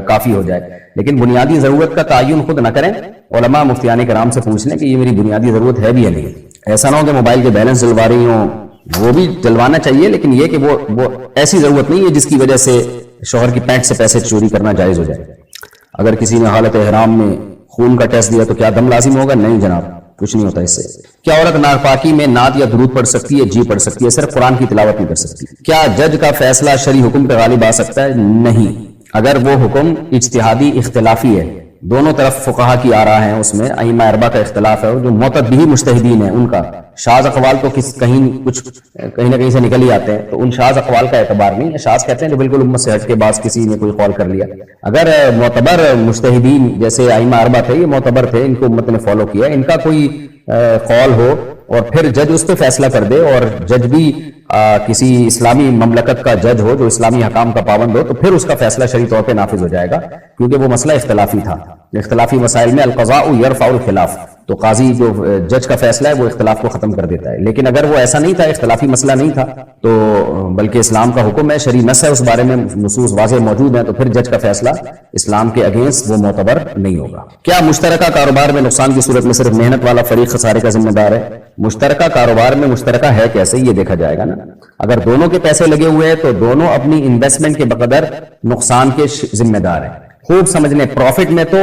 کافی ہو جائے، لیکن بنیادی ضرورت کا تعین خود نہ کریں۔ علماء مفتیان کرام سے پوچھ لیں کہ یہ میری بنیادی ضرورت ہے بھی یا نہیں۔ ایسا نہ ہو کہ موبائل کے بیلنس ڈلوا رہی ہوں، وہ بھی ڈلوانا چاہیے، لیکن یہ کہ وہ ایسی ضرورت نہیں ہے جس کی وجہ سے شوہر کی پینٹ سے پیسے چوری کرنا جائز ہو جائے۔ اگر کسی نے حالت احرام میں خون کا ٹیسٹ دیا تو کیا دم لازم ہوگا؟ نہیں جناب، کچھ نہیں ہوتا اس سے۔ کیا عورت ناپاکی میں نعت یا درود پڑھ سکتی ہے؟ جی پڑھ سکتی ہے، صرف قرآن کی تلاوت نہیں کر سکتی۔ کیا جج کا فیصلہ شرعی حکم پہ غالب آ سکتا ہے؟ نہیں، اگر وہ حکم اجتہادی اختلافی ہے، دونوں طرف فقہا کی آراء ہیں، اس میں ائمہ اربعہ کا اختلاف ہے، جو معتبر مجتہدین ہیں ان کا شاذ اقوال تو کہیں نہ کہیں سے نکل ہی آتے ہیں، تو ان شاذ اقوال کا اعتبار نہیں ہے۔ شاذ کہتے ہیں جو بالکل امت سے ہٹ کے بعض کسی نے کوئی قول کر لیا۔ اگر معتبر مجتہدین جیسے ائمہ اربعہ تھے، یہ معتبر تھے، ان کو امت نے فالو کیا، ان کا کوئی قول ہو اور پھر جج اس پہ فیصلہ کر دے، اور جج بھی کسی اسلامی مملکت کا جج ہو جو اسلامی حکام کا پابند ہو، تو پھر اس کا فیصلہ شرعی طور پہ نافذ ہو جائے گا، کیونکہ وہ مسئلہ اختلافی تھا۔ اختلافی مسائل میں القضاء یرفع الخلاف، تو قاضی جو جج کا فیصلہ ہے وہ اختلاف کو ختم کر دیتا ہے۔ لیکن اگر وہ ایسا نہیں تھا، اختلافی مسئلہ نہیں تھا، تو بلکہ اسلام کا حکم ہے، شرعی نص ہے اس بارے میں، نصوص واضح موجود ہیں، تو پھر جج کا فیصلہ اسلام کے اگینسٹ وہ معتبر نہیں ہوگا۔ کیا مشترکہ کاروبار میں نقصان کی صورت میں صرف محنت والا فریق خسارے کا ذمہ دار ہے؟ مشترکہ کاروبار میں مشترکہ ہے کیسے، یہ دیکھا جائے گا نا۔ اگر دونوں کے پیسے لگے ہوئے ہیں تو دونوں اپنی انویسٹمنٹ کے بقدر نقصان کے ذمہ دار ہیں۔ خوب سمجھ لیں، پروفٹ میں تو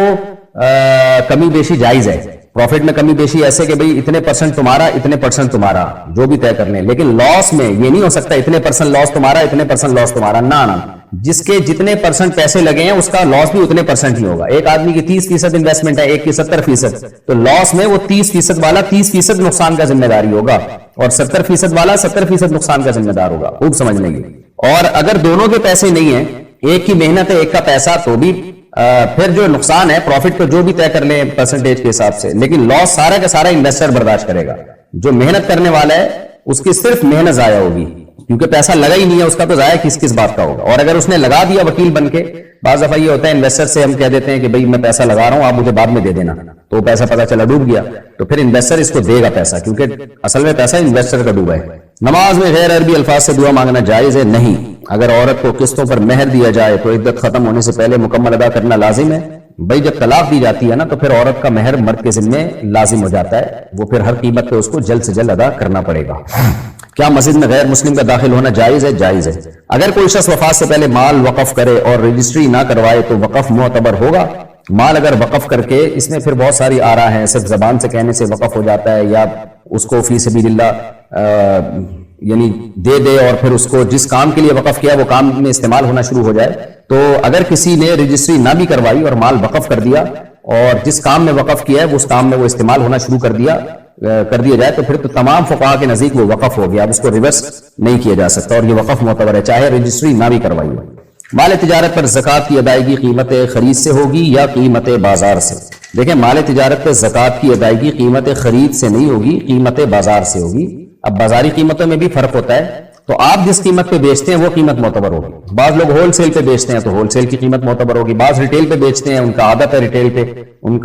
کمی بیشی جائز ہے، پروفٹ میں کمی بیشی ایسے کہ بھئی اتنے پرسنٹ تمہارا، اتنے پرسنٹ تمہارا، جو بھی طے کر لیں، لیکن لاس میں یہ نہیں ہو سکتا اتنے پرسنٹ لاس تمہارا، اتنے پرسنٹ لاس تمہارا، نہ جس کے جتنے پرسنٹ پیسے لگے ہیں اس کا لاس بھی اتنے پرسنٹ ہی ہوگا۔ ایک آدمی کی 30% انویسٹمنٹ ہے، ایک کی 70%، تو لاس میں وہ 30% والا 30% نقصان کا ذمہ داری ہوگا، اور 70% والا 70% نقصان کا ذمہ دار ہوگا۔ خوب سمجھ لیں گے۔ اور اگر دونوں کے پیسے نہیں ہیں، ایک کی محنت ہے ایک کا پیسہ، تو بھی پھر جو نقصان ہے، پروفٹ تو جو بھی طے کر لیں پرسنٹیج کے حساب سے، لیکن لاس سارا کا سارا انویسٹر برداشت کرے گا۔ جو محنت کرنے والا ہے اس کی صرف محنت ضائع ہوگی، کیونکہ پیسہ لگا ہی نہیں ہے، اس کا تو ضائع کس بات کا ہوگا۔ اور اگر اس نے لگا دیا وکیل بن کے، بعض دفعہ یہ ہوتا ہے انویسٹر سے ہم کہہ دیتے ہیں کہ بھئی میں پیسہ لگا رہا ہوں، آپ مجھے بعد میں دے دینا، تو پیسہ پتہ چلا ڈوب گیا، تو پھر انویسٹر اس کو دے گا پیسہ، کیونکہ اصل میں پیسہ انویسٹر کا ڈوبا ہے۔ نماز میں غیر عربی الفاظ سے دعا مانگنا جائز ہے؟ نہیں۔ اگر عورت کو قسطوں پر مہر دیا جائے تو عدت ختم ہونے سے پہلے مکمل ادا کرنا لازم ہے؟ بھائی جب طلاق دی جاتی ہے نا، تو پھر عورت کا مہر مرد کے ذمہ لازم ہو جاتا ہے، وہ پھر ہر قیمت پہ اس کو جلد سے جلد ادا کرنا پڑے گا۔ کیا مسجد میں غیر مسلم کا داخل ہونا جائز ہے؟ جائز ہے۔ اگر کوئی شخص وفات سے پہلے مال وقف کرے اور رجسٹری نہ کروائے تو وقف معتبر ہوگا؟ مال اگر وقف کر کے، اس میں پھر بہت ساری آراء ہیں، صرف زبان سے کہنے سے وقف ہو جاتا ہے، یا اس کو فی سبیل اللہ یعنی دے دے اور پھر اس کو جس کام کے لیے وقف کیا وہ کام میں استعمال ہونا شروع ہو جائے۔ تو اگر کسی نے رجسٹری نہ بھی کروائی اور مال وقف کر دیا، اور جس کام میں وقف کیا ہے اس کام میں وہ استعمال ہونا شروع کر دیا جائے، تو پھر تو تمام فقہاء کے نزدیک وہ وقف ہو گیا، اب اس کو ریورس نہیں کیا جا سکتا، اور یہ وقف معتبر ہے چاہے رجسٹری نہ بھی کروائی ہو۔ مال تجارت پر زکوٰۃ کی ادائیگی قیمت خرید سے ہوگی یا قیمت بازار سے؟ دیکھیں، مال تجارت پہ زکوٰۃ کی ادائیگی قیمت خرید سے نہیں ہوگی، قیمت بازار سے ہوگی۔ اب بازاری قیمتوں میں بھی فرق ہوتا ہے، تو آپ جس قیمت پہ بیچتے ہیں وہ قیمت معتبر ہوگی۔ بعض لوگ ہول سیل پہ بیچتے ہیں تو ہول سیل کی قیمت معتبر ہوگی، بعض ریٹیل پہ بیچتے ہیں، ان کا عادت ہے ریٹیل پہ، ان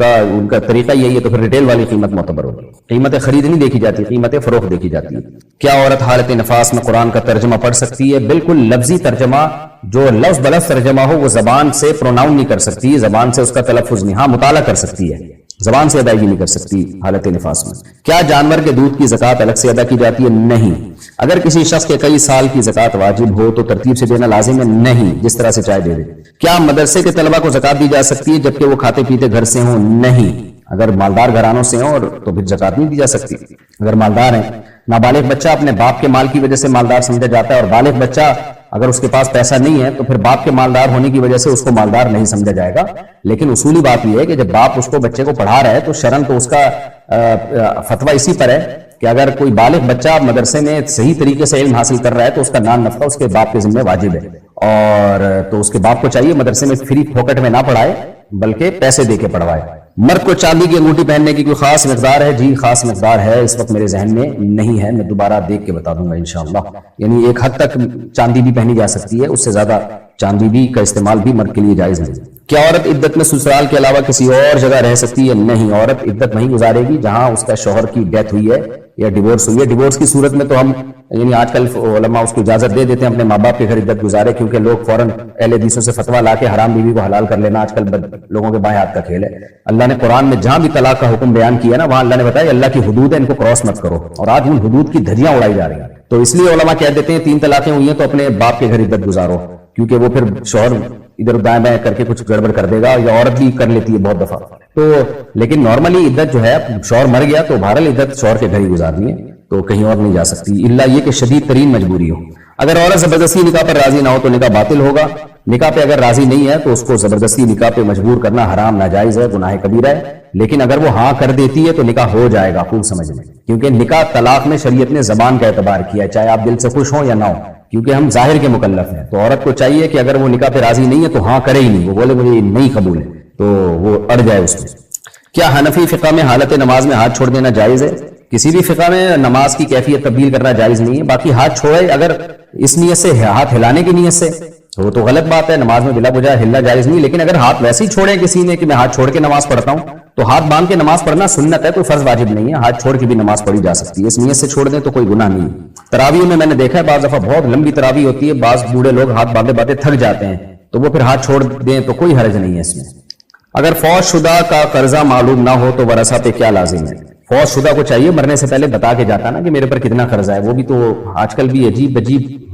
کا طریقہ یہی ہے، تو پھر ریٹیل والی قیمت معتبر ہوگی۔ قیمت خرید نہیں دیکھی جاتی، قیمت فروخت دیکھی جاتی ہے۔ کیا عورت حالت نفاس میں قرآن کا ترجمہ پڑھ سکتی ہے؟ بالکل لفظی ترجمہ، جو لفظ بلفظ ترجمہ ہو وہ زبان سے پروناؤن نہیں کر سکتی، زبان سے اس کا تلفظ نہیں، ہاں مطالعہ کر سکتی ہے، زبان سے ادائیگی نہیں کر سکتی حالت نفاس میں۔ کیا جانور کے دودھ کی زکوٰۃ الگ سے ادا کی جاتی ہے؟ نہیں۔ اگر کسی شخص کے کئی سال کی زکوٰۃ واجب ہو تو ترتیب سے دینا لازم ہے؟ نہیں، جس طرح سے چاہے دے دے۔ کیا مدرسے کے طلبہ کو زکوٰۃ دی جا سکتی ہے جبکہ وہ کھاتے پیتے گھر سے ہوں؟ نہیں۔ اگر مالدار گھرانوں سے ہوں اور تو پھر زکوٰۃ نہیں دی جا سکتی۔ اگر مالدار ہیں، نابالغ بچہ اپنے باپ کے مال کی وجہ سے مالدار سمجھا جاتا ہے، اور بالغ بچہ اگر اس کے پاس پیسہ نہیں ہے تو پھر باپ کے مالدار ہونے کی وجہ سے اس کو مالدار نہیں سمجھا جائے گا. لیکن اصولی بات یہ ہے کہ جب باپ اس کو بچے کو پڑھا رہا ہے تو شرعاً تو اس کا فتویٰ اسی پر ہے کہ اگر کوئی بالغ بچہ مدرسے میں صحیح طریقے سے علم حاصل کر رہا ہے تو اس کا نان نفقہ اس کے باپ کے ذمہ واجب ہے. اور تو اس کے باپ کو چاہیے مدرسے میں فری پھوکٹ میں نہ پڑھائے بلکہ پیسے دے کے پڑھوائے. مرد کو چاندی کی انگوٹھی پہننے کی کوئی خاص مقدار ہے؟ جی خاص مقدار ہے، اس وقت میرے ذہن میں نہیں ہے، میں دوبارہ دیکھ کے بتا دوں گا انشاءاللہ. یعنی ایک حد تک چاندی بھی پہنی جا سکتی ہے، اس سے زیادہ چاندی بھی کا استعمال بھی مرد کے لیے جائز نہیں. کیا عورت عدت میں سسرال کے علاوہ کسی اور جگہ رہ سکتی ہے؟ نہیں، عورت عدت نہیں گزارے گی جہاں اس کا شوہر کی ڈیتھ ہوئی ہے یا ڈیورس ہوئی ہے. ڈیورس کی صورت میں تو ہم یعنی آج کل علماء اس کو اجازت دے دیتے ہیں اپنے ماں باپ کے گھر عدت گزارے، کیونکہ لوگ فوراً اہل حدیثوں سے فتویٰ لا کے حرام بیوی کو حلال کر لینا آج کل لوگوں کے بائیں ہاتھ کا کھیل ہے. اللہ نے قرآن میں جہاں بھی طلاق کا حکم بیان کیا نا، وہاں اللہ نے بتایا اللہ کی حدود ہے، ان کو کراس مت کرو. اور آج ان حدود کی دھجیاں اڑائی جا رہی ہیں. تو اس لیے علماء کہہ دیتے ہیں 3 طلاقیں ہوئی ہیں تو اپنے باپ کے گھر عدت گزارو، کیونکہ وہ پھر شوہر ادھر دائیں بائیں کر کے کچھ گڑبڑ کر دے گا، یا عورت بھی کر لیتی ہے بہت دفعہ. تو لیکن نارملی عدت جو ہے شوہر مر گیا تو بہرحال عدت شوہر کے گھر ہی گزارنی ہے، تو کہیں اور نہیں جا سکتی الا یہ کہ شدید ترین مجبوری ہو. اگر عورت زبردستی نکاح پر راضی نہ ہو تو نکاح باطل ہوگا. نکاح پہ اگر راضی نہیں ہے تو اس کو زبردستی نکاح پہ مجبور کرنا حرام ناجائز ہے، گناہ کبیرہ ہے. لیکن اگر وہ ہاں کر دیتی ہے تو نکاح ہو جائے گا خوب سمجھ میں، کیونکہ نکاح طلاق میں شریعت نے زبان کا اعتبار کیا ہے، چاہے آپ دل سے خوش ہوں یا نہ ہو، کیونکہ ہم ظاہر کے مکلف ہیں. تو عورت کو چاہیے کہ اگر وہ نکاح پہ راضی نہیں ہے تو ہاں کرے ہی نہیں، وہ بولے مجھے نہیں قبول ہے تو وہ اڑ جائے اس میں. کیا حنفی فقہ میں حالت نماز میں ہاتھ چھوڑ دینا جائز ہے؟ کسی بھی فقہ میں نماز کی کیفیت تبدیل کرنا جائز نہیں ہے. باقی ہاتھ چھوڑے اگر اس نیت سے، ہاتھ ہلانے کی نیت سے، وہ تو غلط بات ہے، نماز میں بلا وجہ ہلنا جائز نہیں. لیکن اگر ہاتھ ویسے ہی چھوڑے کسی نے کہ میں ہاتھ چھوڑ کے نماز پڑھتا ہوں، تو ہاتھ باندھ کے نماز پڑھنا سنت ہے، کوئی فرض واجب نہیں ہے. ہاتھ چھوڑ کے بھی نماز پڑھی جا سکتی ہے، اس نیت سے چھوڑ دیں تو کوئی گناہ نہیں. تراویح میں نے دیکھا ہے بعض دفعہ بہت لمبی تراویح ہوتی ہے، بعض بوڑھے لوگ ہاتھ باندھے باندھے تھک جاتے ہیں، تو وہ پھر ہاتھ چھوڑ دیں تو کوئی حرج نہیں ہے اس میں. اگر فوت شدہ کا قرضہ معلوم نہ ہو تو ورثہ پہ کیا لازم ہے؟ فوت شدہ کو چاہیے مرنے سے پہلے بتا کے جاتا نا کہ میرے پر کتنا قرضہ ہے. وہ بھی تو آج کل بھی عجیب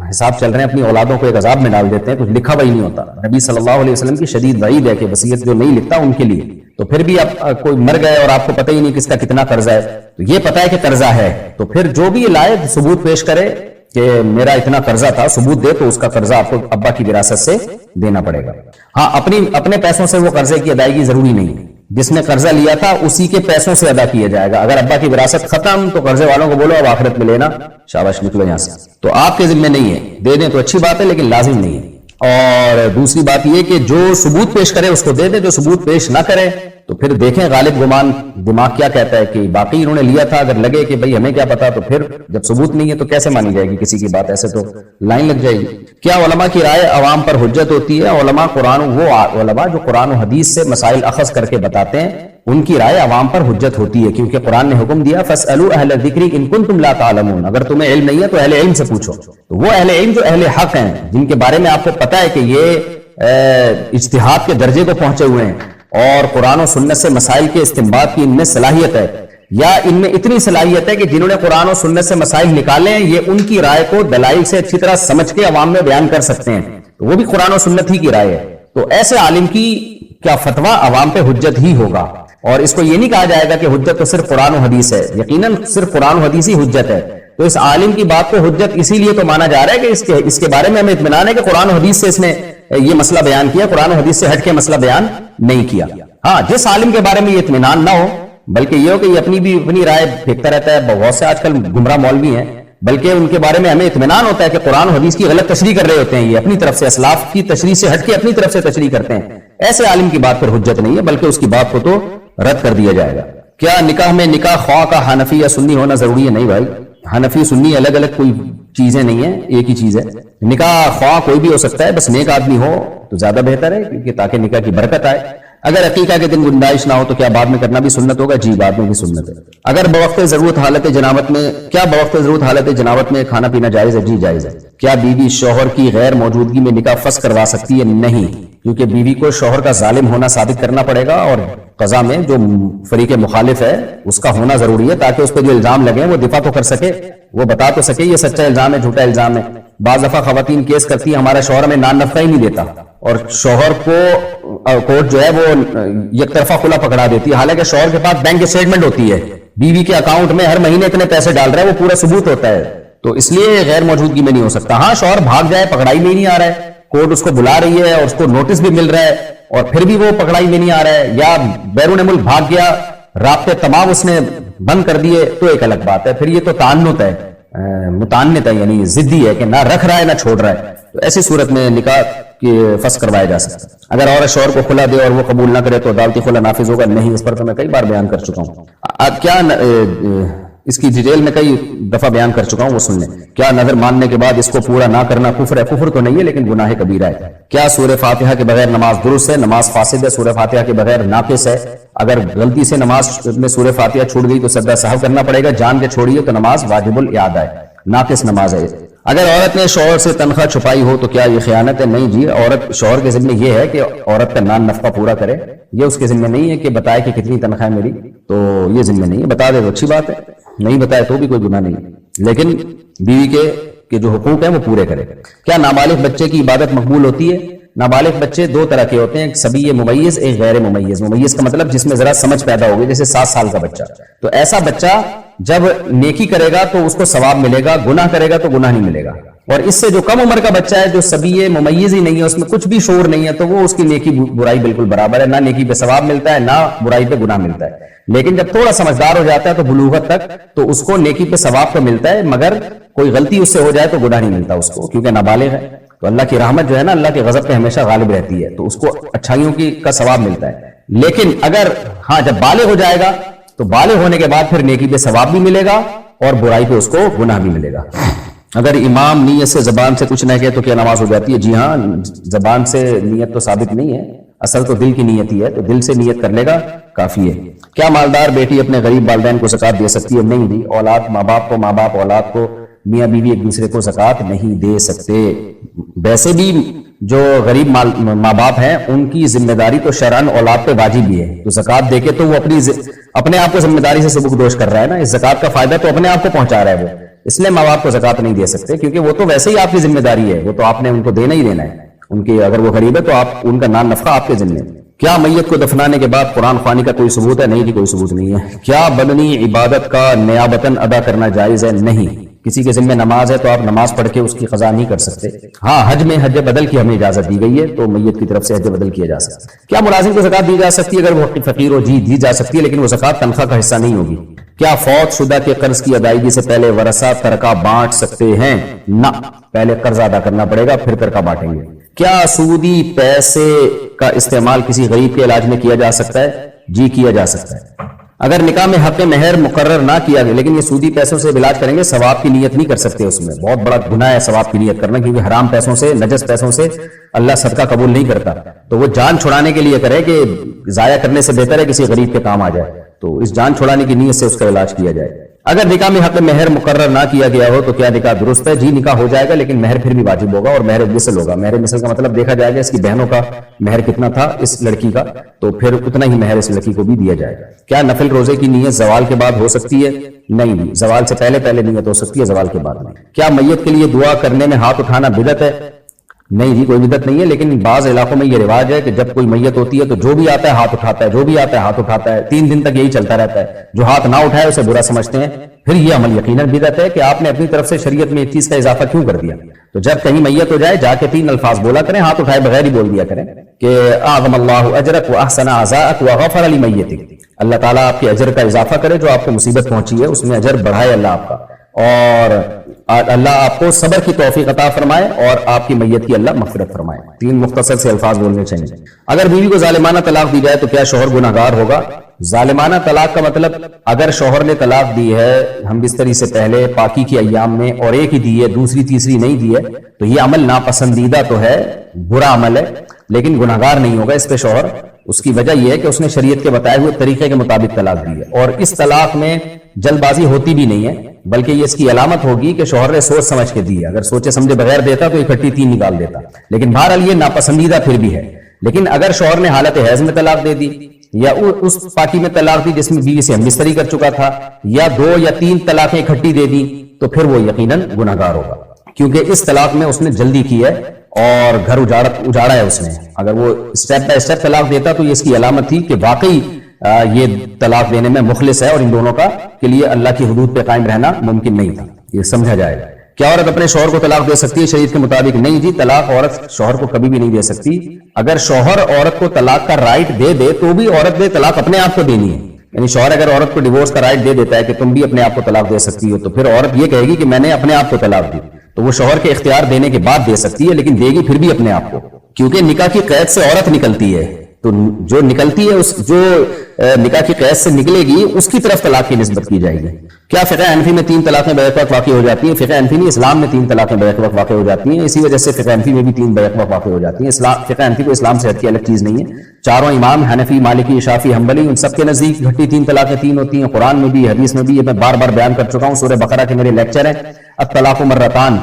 حساب چل رہے ہیں، اپنی اولادوں کو ایک عذاب میں ڈال دیتے ہیں، کچھ لکھا وہی نہیں ہوتا. نبی صلی اللہ علیہ وسلم کی شدید وعید ہے کہ وصیت جو نہیں لکھتا ان کے لیے. تو پھر بھی اب کوئی مر گئے اور آپ کو پتہ ہی نہیں کس کا کتنا قرضہ ہے، تو یہ پتہ ہے کہ قرضہ ہے، تو پھر جو بھی لائے ثبوت پیش کرے کہ میرا اتنا قرضہ تھا، ثبوت دے تو اس کا قرضہ آپ کو ابا کی وراثت سے دینا پڑے گا. ہاں اپنے پیسوں سے وہ قرضے کی ادائیگی ضروری نہیں ہے، جس نے قرضہ لیا تھا اسی کے پیسوں سے ادا کیا جائے گا. اگر ابا کی وراثت ختم تو قرضے والوں کو بولو اب آخرت میں لینا، شاباش نکلو یہاں سے. تو آپ کے ذمہ نہیں ہے، دے دیں تو اچھی بات ہے لیکن لازم نہیں ہے. اور دوسری بات یہ کہ جو ثبوت پیش کرے اس کو دے دیں، جو ثبوت پیش نہ کرے تو پھر دیکھیں غالب گمان دماغ کیا کہتا ہے کہ باقی انہوں نے لیا تھا. اگر لگے کہ بھئی ہمیں کیا پتا، تو پھر جب ثبوت نہیں ہے تو کیسے مانی جائے گی کسی کی بات، ایسے تو لائن لگ جائے گی. کیا علماء کی رائے عوام پر حجت ہوتی ہے؟ علماء وہ علماء جو قرآن و حدیث سے مسائل اخذ کر کے بتاتے ہیں ان کی رائے عوام پر حجت ہوتی ہے، کیونکہ قرآن نے حکم دیا فاسألوا اہل الذکر ان کنتم لا تعلمون. اگر تمہیں علم نہیں ہے تو اہل علم سے پوچھو. تو وہ اہل علم جو اہل حق ہیں، جن کے بارے میں آپ کو پتا ہے کہ یہ اجتہاد کے درجے کو پہنچے ہوئے ہیں اور قرآن و سنت سے مسائل کے استنباط کی ان میں صلاحیت ہے، یا ان میں اتنی صلاحیت ہے کہ جنہوں نے قرآن و سنت سے مسائل نکالے ہیں یہ ان کی رائے کو دلائل سے اچھی طرح سمجھ کے عوام میں بیان کر سکتے ہیں، تو وہ بھی قرآن و سنت ہی کی رائے ہے. تو ایسے عالم کی کیا فتویٰ عوام پہ حجت ہی ہوگا. اور اس کو یہ نہیں کہا جائے گا کہ حجت تو صرف قرآن و حدیث ہے، یقیناً صرف قرآن و حدیث ہی حجت ہے. تو اس عالم کی بات کو حجت اسی لیے تو مانا جا رہا ہے کہ اس کے بارے میں ہمیں اطمینان ہے کہ قرآن و حدیث سے اس نے یہ مسئلہ بیان کیا، قرآن و حدیث سے ہٹ کے مسئلہ بیان نہیں کیا. ہاں جس عالم کے بارے میں یہ اطمینان نہ ہو، بلکہ یہ ہو کہ یہ اپنی رائے پھینکتا رہتا ہے، بہت سے آج کل گمراہ مولوی ہیں، بلکہ ان کے بارے میں ہمیں اطمینان ہوتا ہے کہ قرآن و حدیث کی غلط تشریح کر رہے ہوتے ہیں، یہ اپنی طرف سے اسلاف کی تشریح سے ہٹ کے اپنی طرف سے تشریح کرتے ہیں. ایسے عالم کی بات پر حجت نہیں ہے، بلکہ اس کی بات کو تو رد کر دیا جائے گا. کیا نکاح میں نکاح خواہ کا حنفی یا سنی ہونا ضروری ہے؟ نہیں بھائی، حنفی سنی الگ الگ کوئی چیزیں نہیں ہیں، ایک ہی چیز ہے. نکاح خواہ کوئی بھی ہو سکتا ہے، بس نیک آدمی ہو تو زیادہ بہتر ہے، کیونکہ تاکہ نکاح کی برکت آئے. اگر عقیقہ کے دن گنجائش نہ ہو تو کیا بعد میں کرنا بھی سنت ہوگا؟ جی بعد میں بھی سنت ہے. اگر بوقت ضرورت حالت جنابت میں کھانا پینا جائز ہے؟ جی جائز ہے. کیا بیوی شوہر کی غیر موجودگی میں نکاح فسخ کروا سکتی ہے؟ نہیں، کیونکہ بیوی کو شوہر کا ظالم ہونا ثابت کرنا پڑے گا، اور قضا میں جو فریق مخالف ہے اس کا ہونا ضروری ہے تاکہ اس پہ جو الزام لگے وہ دفاع تو کر سکے، وہ بتا تو سکے یہ سچا الزام ہے جھوٹا الزام ہے. بعض دفعہ خواتین کیس کرتی ہیں ہمارا شوہر ہمیں نان نفقہ ہی نہیں دیتا، اور شوہر کو کورٹ جو ہے وہ یک طرفہ کھلا پکڑا دیتی ہے، حالانکہ شوہر کے پاس بینک اسٹیٹمنٹ ہوتی ہے، بیوی کے اکاؤنٹ میں ہر مہینے اتنے پیسے ڈال رہا ہے، وہ پورا ثبوت ہوتا ہے. تو اس لیے غیر موجودگی میں نہیں ہو سکتا. ہاں شوہر بھاگ جائے, پکڑائی میں نہیں آ رہا ہے, کورٹ اس کو بلا رہی ہے اور اس کو نوٹس بھی مل رہا ہے اور پھر بھی وہ پکڑائی میں نہیں آ رہا ہے, یا بیرون ملک بھاگ گیا, رابطے تمام اس نے بند کر دیے, تو ایک الگ بات ہے. پھر یہ تو تعنت ہے, متعنت ہے, یعنی ضدی ہے کہ نہ رکھ رہا ہے نہ چھوڑ رہا ہے. تو ایسی صورت میں نکاح فسخ کروایا جا سکتا ہے. اگر عورت شوہر کو خلا دے اور وہ قبول نہ کرے تو عدالتی خلا نافذ ہوگا نہیں. اس پر تو میں کئی بار بیان کر چکا ہوں. اب کیا اس کی ڈیٹیل میں کئی دفعہ بیان کر چکا ہوں, وہ سن لیں. کیا نظر ماننے کے بعد اس کو پورا نہ کرنا کفر ہے؟ کفر تو نہیں ہے لیکن گناہ کبیرہ ہے. کیا سورہ فاتحہ کے بغیر نماز درست ہے؟ نماز فاسد ہے. سورہ فاتحہ کے بغیر ناقص ہے. اگر غلطی سے نماز میں سورہ فاتحہ چھوٹ گئی تو سجدہ سہو کرنا پڑے گا. جان کے چھوڑیے تو نماز واجب الاعادہ ہے, ناقص نماز ہے. اگر عورت نے شوہر سے تنخواہ چھپائی ہو تو کیا یہ خیانت ہے؟ نہیں جی, عورت شوہر کے ذمہ یہ ہے کہ عورت کا نان نفقہ پورا کرے. یہ اس کے ذمہ نہیں ہے کہ بتائے کہ کتنی تنخواہ ہے میری, تو یہ ذمہ نہیں ہے. بتا دے تو اچھی بات ہے, نہیں بتائے تو بھی کوئی گناہ نہیں, لیکن بیوی کے جو حقوق ہیں وہ پورے کرے. کیا نابالغ بچے کی عبادت مقبول ہوتی ہے؟ نابالغ بچے دو طرح کے ہوتے ہیں, ایک سبی ممیز, ایک غیر ممیز. ممیز کا مطلب جس میں ذرا سمجھ پیدا ہوگی, جیسے 7 سال کا بچہ. تو ایسا بچہ جب نیکی کرے گا تو اس کو ثواب ملے گا, گناہ کرے گا تو گناہ نہیں ملے گا. اور اس سے جو کم عمر کا بچہ ہے, جو سبی ممیز ہی نہیں ہے, اس میں کچھ بھی شعور نہیں ہے, تو وہ اس کی نیکی برائی بالکل برابر ہے. نہ نیکی پہ ثواب ملتا ہے, نہ برائی پہ گناہ ملتا ہے. لیکن جب تھوڑا سمجھدار ہو جاتا ہے تو بلوغت تک, تو اس کو نیکی پہ ثواب تو ملتا ہے, مگر کوئی غلطی اس سے ہو جائے تو گناہ نہیں ملتا اس کو, کیونکہ نابالغ ہے. تو اللہ کی رحمت جو ہے نا, اللہ کے غضب پہ ہمیشہ غالب رہتی ہے, تو اس کو اچھائیوں کا ثواب ملتا ہے. لیکن اگر ہاں جب بالغ ہو جائے گا تو بالغ ہونے کے بعد پھر نیکی پہ ثواب بھی ملے گا اور برائی پہ اس کو گناہ بھی ملے گا. اگر امام نیت سے زبان سے کچھ نہ کہے تو کیا نماز ہو جاتی ہے؟ جی ہاں, زبان سے نیت تو ثابت نہیں ہے, اصل تو دل کی نیت ہی ہے, تو دل سے نیت کر لے گا کافی ہے. کیا مالدار بیٹی اپنے غریب والدین کو زکات دے سکتی ہے؟ نہیں دی. اولاد ماں باپ کو, ماں باپ اولاد کو, میاں بیوی ایک دوسرے کو زکات نہیں دے سکتے. ویسے بھی جو غریب ماں باپ ہیں ان کی ذمہ داری تو شرعاً اولاد پہ واجب بھی ہے, تو زکات دے کے تو وہ اپنے آپ کو ذمہ داری سے سبکدوش کر رہا ہے نا. اس زکات کا فائدہ تو اپنے آپ کو پہنچا رہا ہے وہ, اس لیے ماں باپ کو زکات نہیں دے سکتے, کیونکہ وہ تو ویسے ہی آپ کی ذمہ داری ہے, وہ تو آپ نے ان کو دینا ہی دینا ہے. ان کی اگر وہ غریب ہے تو آپ ان کا نان نفقہ آپ کے ذمہ. کیا میت کو دفنانے کے بعد قرآن خوانی کا کوئی ثبوت ہے؟ نہیں جی, کوئی ثبوت نہیں ہے. کیا بدنی عبادت کا نیابتاً ادا کرنا جائز ہے؟ نہیں. کسی کے ذمہ نماز ہے تو آپ نماز پڑھ کے اس کی قضا نہیں کر سکتے. ہاں, حج میں حج بدل کی ہمیں اجازت دی گئی ہے, تو میت کی طرف سے حج بدل کیا جا سکتا ہے. کیا ملازم کو زکات دی جا سکتی ہے اگر وہ فقیر ہو؟ جی دی جا سکتی ہے, لیکن وہ زکات تنخواہ کا حصہ نہیں ہوگی. کیا فوت شدہ کے قرض کی ادائیگی سے پہلے ورثہ ترکہ بانٹ سکتے ہیں؟ نہ, پہلے قرض ادا کرنا پڑے گا پھر ترکہ بانٹیں گے. کیا سودی پیسے کا استعمال کسی غریب کے علاج میں کیا جا سکتا ہے؟ جی کیا جا سکتا ہے. اگر نکاح میں حق مہر مقرر نہ کیا گیا, لیکن یہ سودی پیسوں سے علاج کریں گے, ثواب کی نیت نہیں کر سکتے, اس میں بہت بڑا گناہ ہے ثواب کی نیت کرنا, کیونکہ حرام پیسوں سے, نجس پیسوں سے اللہ صدقہ قبول نہیں کرتا. تو وہ جان چھڑانے کے لیے کرے کہ ضائع کرنے سے بہتر ہے کسی غریب کے کام آ جائے, تو اس جان چھڑانے کی نیت سے اس کا علاج کیا جائے. اگر نکاح میں حق مہر مقرر نہ کیا گیا ہو تو کیا نکاح درست ہے؟ جی نکاح ہو جائے گا, لیکن مہر پھر بھی واجب ہوگا, اور مہر مثل ہوگا. مہر مثل کا مطلب دیکھا جائے گا اس کی بہنوں کا مہر کتنا تھا اس لڑکی کا, تو پھر اتنا ہی مہر اس لڑکی کو بھی دیا جائے گا. کیا نفل روزے کی نیت زوال کے بعد ہو سکتی ہے؟ نہیں جی, زوال سے پہلے نیت ہو سکتی ہے, زوال کے بعد نہیں. کیا میت کے لیے دعا کرنے میں ہاتھ اٹھانا بدعت ہے؟ نہیں جی, کوئی بدعت نہیں ہے, لیکن بعض علاقوں میں یہ رواج ہے کہ جب کوئی میت ہوتی ہے تو جو بھی آتا ہے ہاتھ اٹھاتا ہے, جو بھی آتا ہے ہاتھ اٹھاتا ہے. 3 دن تک یہی چلتا رہتا ہے. جو ہاتھ نہ اٹھائے اسے برا سمجھتے ہیں. پھر یہ عمل یقیناً بدعت ہے کہ آپ نے اپنی طرف سے شریعت میں ایک چیز کا اضافہ کیوں کر دیا. تو جب کہیں میت ہو جائے جا کے 3 الفاظ بولا کریں, ہاتھ اٹھائے بغیر ہی بول دیا کریں کہ اعظم اللہ اجرک واحسن عزاءک وغفر لمیتک. اللہ تعالیٰ آپ کے اجر کا اضافہ کرے, جو آپ کو مصیبت پہنچی ہے اس میں اجر بڑھائے اللہ آپ کا, اور اللہ آپ کو صبر کی توفیق عطا فرمائے, اور آپ کی میت کی اللہ مغفرت فرمائے. 3 مختصر سے الفاظ بولنے چاہیے. اگر بیوی کو ظالمانہ طلاق دی جائے تو کیا شوہر گناہگار ہوگا؟ ظالمانہ طلاق کا مطلب اگر شوہر نے طلاق دی ہے ہم بستری سے پہلے پاکی کے ایام میں, اور ایک ہی دی ہے, دوسری تیسری نہیں دی ہے, تو یہ عمل ناپسندیدہ تو ہے, برا عمل ہے, لیکن گناہگار نہیں ہوگا اس پہ شوہر. اس کی وجہ یہ ہے کہ اس نے شریعت کے بتائے ہوئے طریقے کے مطابق طلاق دی ہے, اور اس طلاق میں جلد بازی ہوتی بھی نہیں ہے, بلکہ یہ اس کی علامت ہوگی کہ شوہر نے سوچ سمجھ کے دی ہے. اگر سوچے سمجھے بغیر دیتا تو اکٹھی 3 نکال دیتا, لیکن بہرحال یہ ناپسندیدہ پھر بھی ہے. لیکن اگر شوہر نے حالت حیض میں طلاق دے دی, یا اس پاکی میں طلاق دی جس میں بیوی سے ہم بستری کر چکا تھا, یا 2 یا 3 طلاقیں اکٹھی دے دی, تو پھر وہ یقیناً گناہگار ہوگا, کیونکہ اس طلاق میں اس نے جلدی کی ہے اور گھر اجاڑا ہے اس نے. اگر وہ اسٹیپ بائی اسٹیپ طلاق دیتا تو یہ اس کی علامت تھی کہ واقعی یہ طلاق دینے میں مخلص ہے, اور ان دونوں کا کے لیے اللہ کی حدود پہ قائم رہنا ممکن نہیں تھا. یہ سمجھا جائے گا. کیا عورت اپنے شوہر کو طلاق دے سکتی ہے شریعت کے مطابق؟ نہیں جی، طلاق عورت شوہر کو کبھی بھی نہیں دے سکتی. اگر شوہر عورت کو طلاق کا رائٹ دے دے تو بھی عورت نے طلاق اپنے آپ کو دینی ہے. یعنی شوہر اگر عورت کو ڈیورس کا رائٹ دے دیتا ہے کہ تم بھی اپنے آپ کو طلاق دے سکتی ہو، تو پھر عورت یہ کہے گی کہ میں نے اپنے آپ کو طلاق دی، تو وہ شوہر کے اختیار دینے کے بعد دے سکتی ہے، لیکن دے گی پھر بھی اپنے آپ کو، کیونکہ نکاح کی قید سے عورت نکلتی ہے. تو جو نکلتی ہے جو نکاح کی قید سے نکلے گی اس کی طرف طلاق کی نسبت کی جائے گی. کیا فقہ حنفی میں 3 طلاقیں بیک وقت واقع ہو جاتی ہیں؟ فقہ حنفی نہیں، اسلام میں 3 طلاقیں بیک وقت واقع ہو جاتی ہیں. اسی وجہ سے فقہ حنفی میں بھی 3 بیک وقت واقع ہو جاتی ہیں. فقہ حنفی کو اسلام سے ہٹ کے الگ چیز نہیں ہے. چاروں امام حنفی، مالکی، شافعی، حنبلی، ان سب کے نزدیک گھٹی 3 طلاقیں 3 ہوتی ہیں. قرآن میں بھی، حدیث میں بھی، یہ میں بار بار بیان کر چکا ہوں. سورہ بقرہ کے میرے لیکچر ہیں الطلاق مرتان،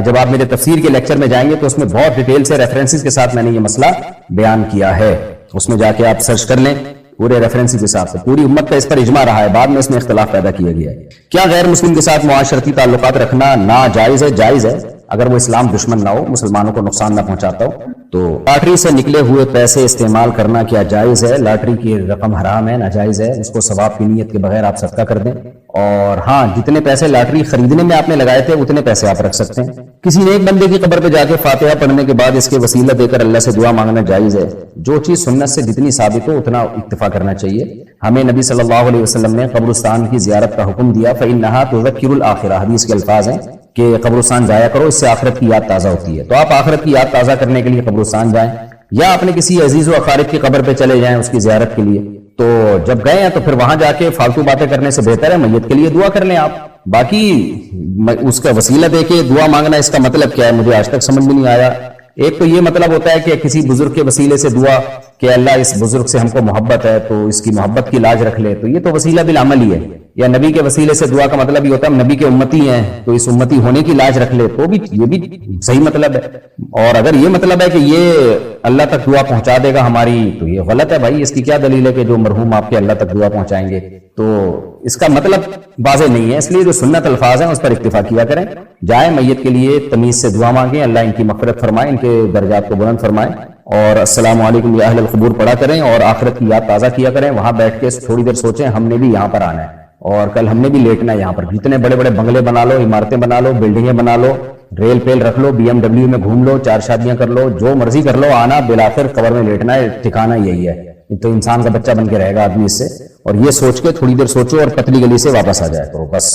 جب آپ میرے تفسیر کے لیکچر میں جائیں گے تو اس میں بہت ڈیٹیل سے ریفرنسز کے ساتھ میں نے یہ مسئلہ بیان کیا ہے. اس میں جا کے آپ سرچ کر لیں پورے ریفرنس کے ساتھ. پوری امت کا اس پر اجماع رہا ہے، بعد میں اس میں اختلاف پیدا کیا گیا ہے. کیا غیر مسلم کے ساتھ معاشرتی تعلقات رکھنا ناجائز ہے؟ جائز ہے، اگر وہ اسلام دشمن نہ ہو، مسلمانوں کو نقصان نہ پہنچاتا ہو. تو لاٹری سے نکلے ہوئے پیسے استعمال کرنا کیا جائز ہے؟ لاٹری کی رقم حرام ہے، ناجائز ہے. اس کو ثواب کی نیت کے بغیر آپ صدقہ کر دیں. اور ہاں، جتنے پیسے لاٹری خریدنے میں آپ نے لگائے تھے اتنے پیسے آپ رکھ سکتے ہیں. کسی نیک بندے کی قبر پہ جا کے فاتحہ پڑھنے کے بعد اس کے وسیلہ دے کر اللہ سے دعا مانگنا جائز ہے. جو چیز سنت سے جتنی ثابت ہو اتنا اکتفا کرنا چاہیے. ہمیں نبی صلی اللہ علیہ وسلم نے قبرستان کی زیارت کا حکم دیا، فإنها تذکر الآخرہ، حدیث کے الفاظ ہیں کہ قبرستان جایا کرو، اس سے آخرت کی یاد تازہ ہوتی ہے. تو آپ آخرت کی یاد تازہ کرنے کے لیے قبرستان جائیں، یا اپنے کسی عزیز و اقارب کی قبر پہ چلے جائیں اس کی زیارت کے لیے. تو جب گئے ہیں تو پھر وہاں جا کے فالتو باتیں کرنے سے بہتر ہے میت کے لیے دعا کر لیں آپ. باقی اس کا وسیلہ دے کے دعا مانگنا، اس کا مطلب کیا ہے مجھے آج تک سمجھ میں نہیں آیا. ایک تو یہ مطلب ہوتا ہے کہ کسی بزرگ کے وسیلے سے دعا کہ اللہ اس بزرگ سے ہم کو محبت ہے تو اس کی محبت کی لاج رکھ لے، تو یہ تو وسیلہ بالعمل ہی ہے. یا نبی کے وسیلے سے دعا کا مطلب یہ ہوتا ہے ہم نبی کے امتی ہیں تو اس امتی ہونے کی لاج رکھ لے، تو بھی یہ بھی صحیح مطلب ہے. اور اگر یہ مطلب ہے کہ یہ اللہ تک دعا پہنچا دے گا ہماری، تو یہ غلط ہے بھائی. اس کی کیا دلیل ہے کہ جو مرحوم آپ کے اللہ تک دعا پہنچائیں گے؟ تو اس کا مطلب واضح نہیں ہے. اس لیے جو سنت الفاظ ہیں اس پر اکتفا کیا کریں. جائیں میت کے لیے تمیز سے دعا مانگیں، اللہ ان کی مغفرت فرمائے، ان کے درجات کو بلند فرمائے. اور السلام علیکم یا اہل القبور پڑھا کریں اور آخرت کی یاد تازہ کیا کریں. وہاں بیٹھ کے تھوڑی دیر سوچیں ہم نے بھی یہاں پر آنا ہے اور کل ہم نے بھی لیٹنا ہے یہاں پر. جتنے بڑے بڑے بنگلے بنا لو، عمارتیں بنا لو، بلڈنگیں بنا لو، ریل پیل رکھ لو، BMW میں گھوم لو، 4 شادیاں کر لو، جو مرضی کر لو، آنا بالآخر قبر میں لیٹنا ہے. ٹھکانا یہی ہے. تو انسان کا بچہ بن کے رہے گا آدمی اس سے. اور یہ سوچ کے تھوڑی دیر سوچو اور پتلی گلی سے واپس آ جائے کرو. بس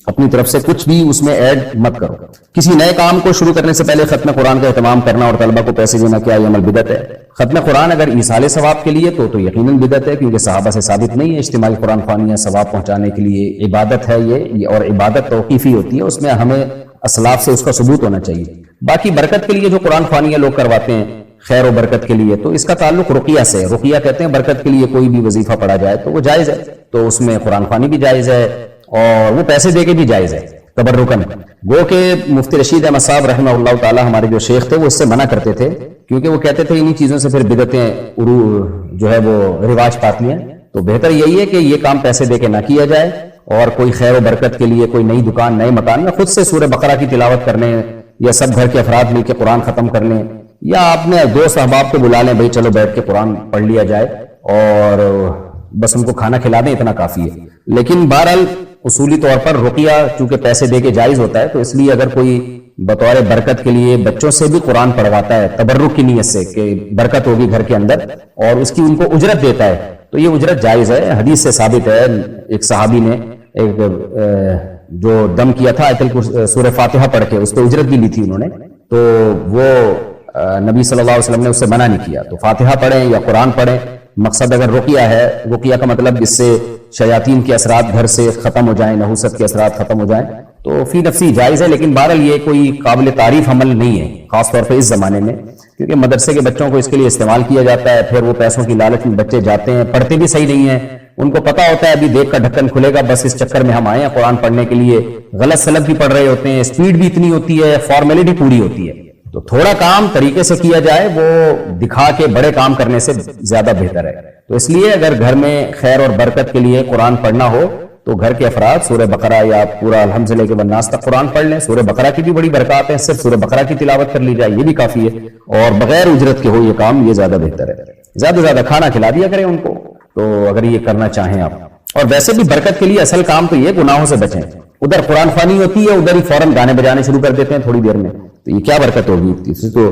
اپنی طرف سے کچھ بھی اس میں ایڈ مت کرو. کسی نئے کام کو شروع کرنے سے پہلے ختم قرآن کا اہتمام کرنا اور طلبہ کو پیسے دینا، کیا یہ عمل بدعت ہے؟ ختم قرآن اگر ایصال ثواب کے لیے تو یقیناً بدعت ہے، کیونکہ صحابہ سے ثابت نہیں ہے. اجتماعی قرآن خوانیاں ثواب پہنچانے کے لیے عبادت ہے یہ، اور عبادت توقیفی ہوتی ہے، اس میں ہمیں اسلاف سے اس کا ثبوت ہونا چاہیے. باقی برکت کے لیے جو قرآن خوانیاں لوگ کرواتے ہیں خیر و برکت کے لیے، تو اس کا تعلق رقیہ سے. رقیہ کہتے ہیں برکت کے لیے کوئی بھی وظیفہ پڑھا جائے تو وہ جائز ہے، تو اس میں قرآن خوانی بھی جائز ہے اور وہ پیسے دے کے بھی جائز ہے تبرکن. گو کہ مفتی رشید احمد صاحب رحمہ اللہ تعالی ہمارے جو شیخ تھے وہ اس سے منع کرتے تھے، کیونکہ وہ کہتے تھے انہی چیزوں سے پھر بدعتیں جو ہے وہ رواج پاتی ہیں. تو بہتر یہی ہے کہ یہ کام پیسے دے کے نہ کیا جائے، اور کوئی خیر و برکت کے لیے کوئی نئی دکان، نئے مکان میں خود سے سورہ بقرہ کی تلاوت کرنے، یا سب گھر کے افراد مل کے قرآن ختم کر لیں، یا آپ نے دوست احباب کو بلا لیں، بھائی چلو بیٹھ کے قرآن پڑھ لیا جائے اور بس ان کو کھانا کھلا دیں، اتنا کافی ہے. لیکن بہرحال اصولی طور پر رقیہ چونکہ پیسے دے کے جائز ہوتا ہے، تو اس لیے اگر کوئی بطور برکت کے لیے بچوں سے بھی قرآن پڑھواتا ہے تبرک کی نیت سے کہ برکت ہوگی گھر کے اندر، اور اس کی ان کو اجرت دیتا ہے، تو یہ اجرت جائز ہے. حدیث سے ثابت ہے. ایک صحابی نے ایک جو دم کیا تھا سورہ فاتحہ پڑھ کے، اس پہ اجرت بھی لی تھی انہوں نے، تو وہ نبی صلی اللہ علیہ وسلم نے اس سے منع نہیں کیا. تو فاتحہ پڑھیں یا قرآن پڑھیں. مقصد اگر رقیہ ہے، رقیہ کا مطلب اس سے شیاطین کے اثرات گھر سے ختم ہو جائیں، نحوست کے اثرات ختم ہو جائیں، تو فی نفسی جائز ہے. لیکن بہرحال یہ کوئی قابل تعریف عمل نہیں ہے، خاص طور پہ اس زمانے میں، کیونکہ مدرسے کے بچوں کو اس کے لیے استعمال کیا جاتا ہے. پھر وہ پیسوں کی لالچ میں بچے جاتے ہیں، پڑھتے بھی صحیح نہیں ہیں. ان کو پتا ہوتا ہے ابھی دیکھ کا ڈھکن کھلے گا، بس اس چکر میں ہم آئے ہیں قرآن پڑھنے کے لیے. غلط سلف بھی پڑھ رہے ہوتے ہیں، اسپیڈ بھی اتنی ہوتی ہے، فارمیلٹی پوری ہوتی ہے. تو تھوڑا کام طریقے سے کیا جائے، وہ دکھا کے بڑے کام کرنے سے زیادہ بہتر ہے. تو اس لیے اگر گھر میں خیر اور برکت کے لیے قرآن پڑھنا ہو تو گھر کے افراد سورہ بقرہ یا پورا الحمد للہ کے والناس تک قرآن پڑھ لیں. سورہ بقرہ کی بھی بڑی برکات ہیں، صرف سورہ بقرہ کی تلاوت کر لی جائے یہ بھی کافی ہے، اور بغیر اجرت کے ہو یہ کام، یہ زیادہ بہتر ہے. زیادہ سے زیادہ کھانا کھلا دیا کریں ان کو، تو اگر یہ کرنا چاہیں آپ. اور ویسے بھی برکت کے لیے اصل کام تو یہ گناہوں سے بچیں. ادھر قرآن خوانی ہوتی ہے، ادھر ہی فوراً گانے بجانے شروع کر دیتے ہیں تھوڑی دیر میں. تو یہ کیا برکت ہوگی؟ اس سے تو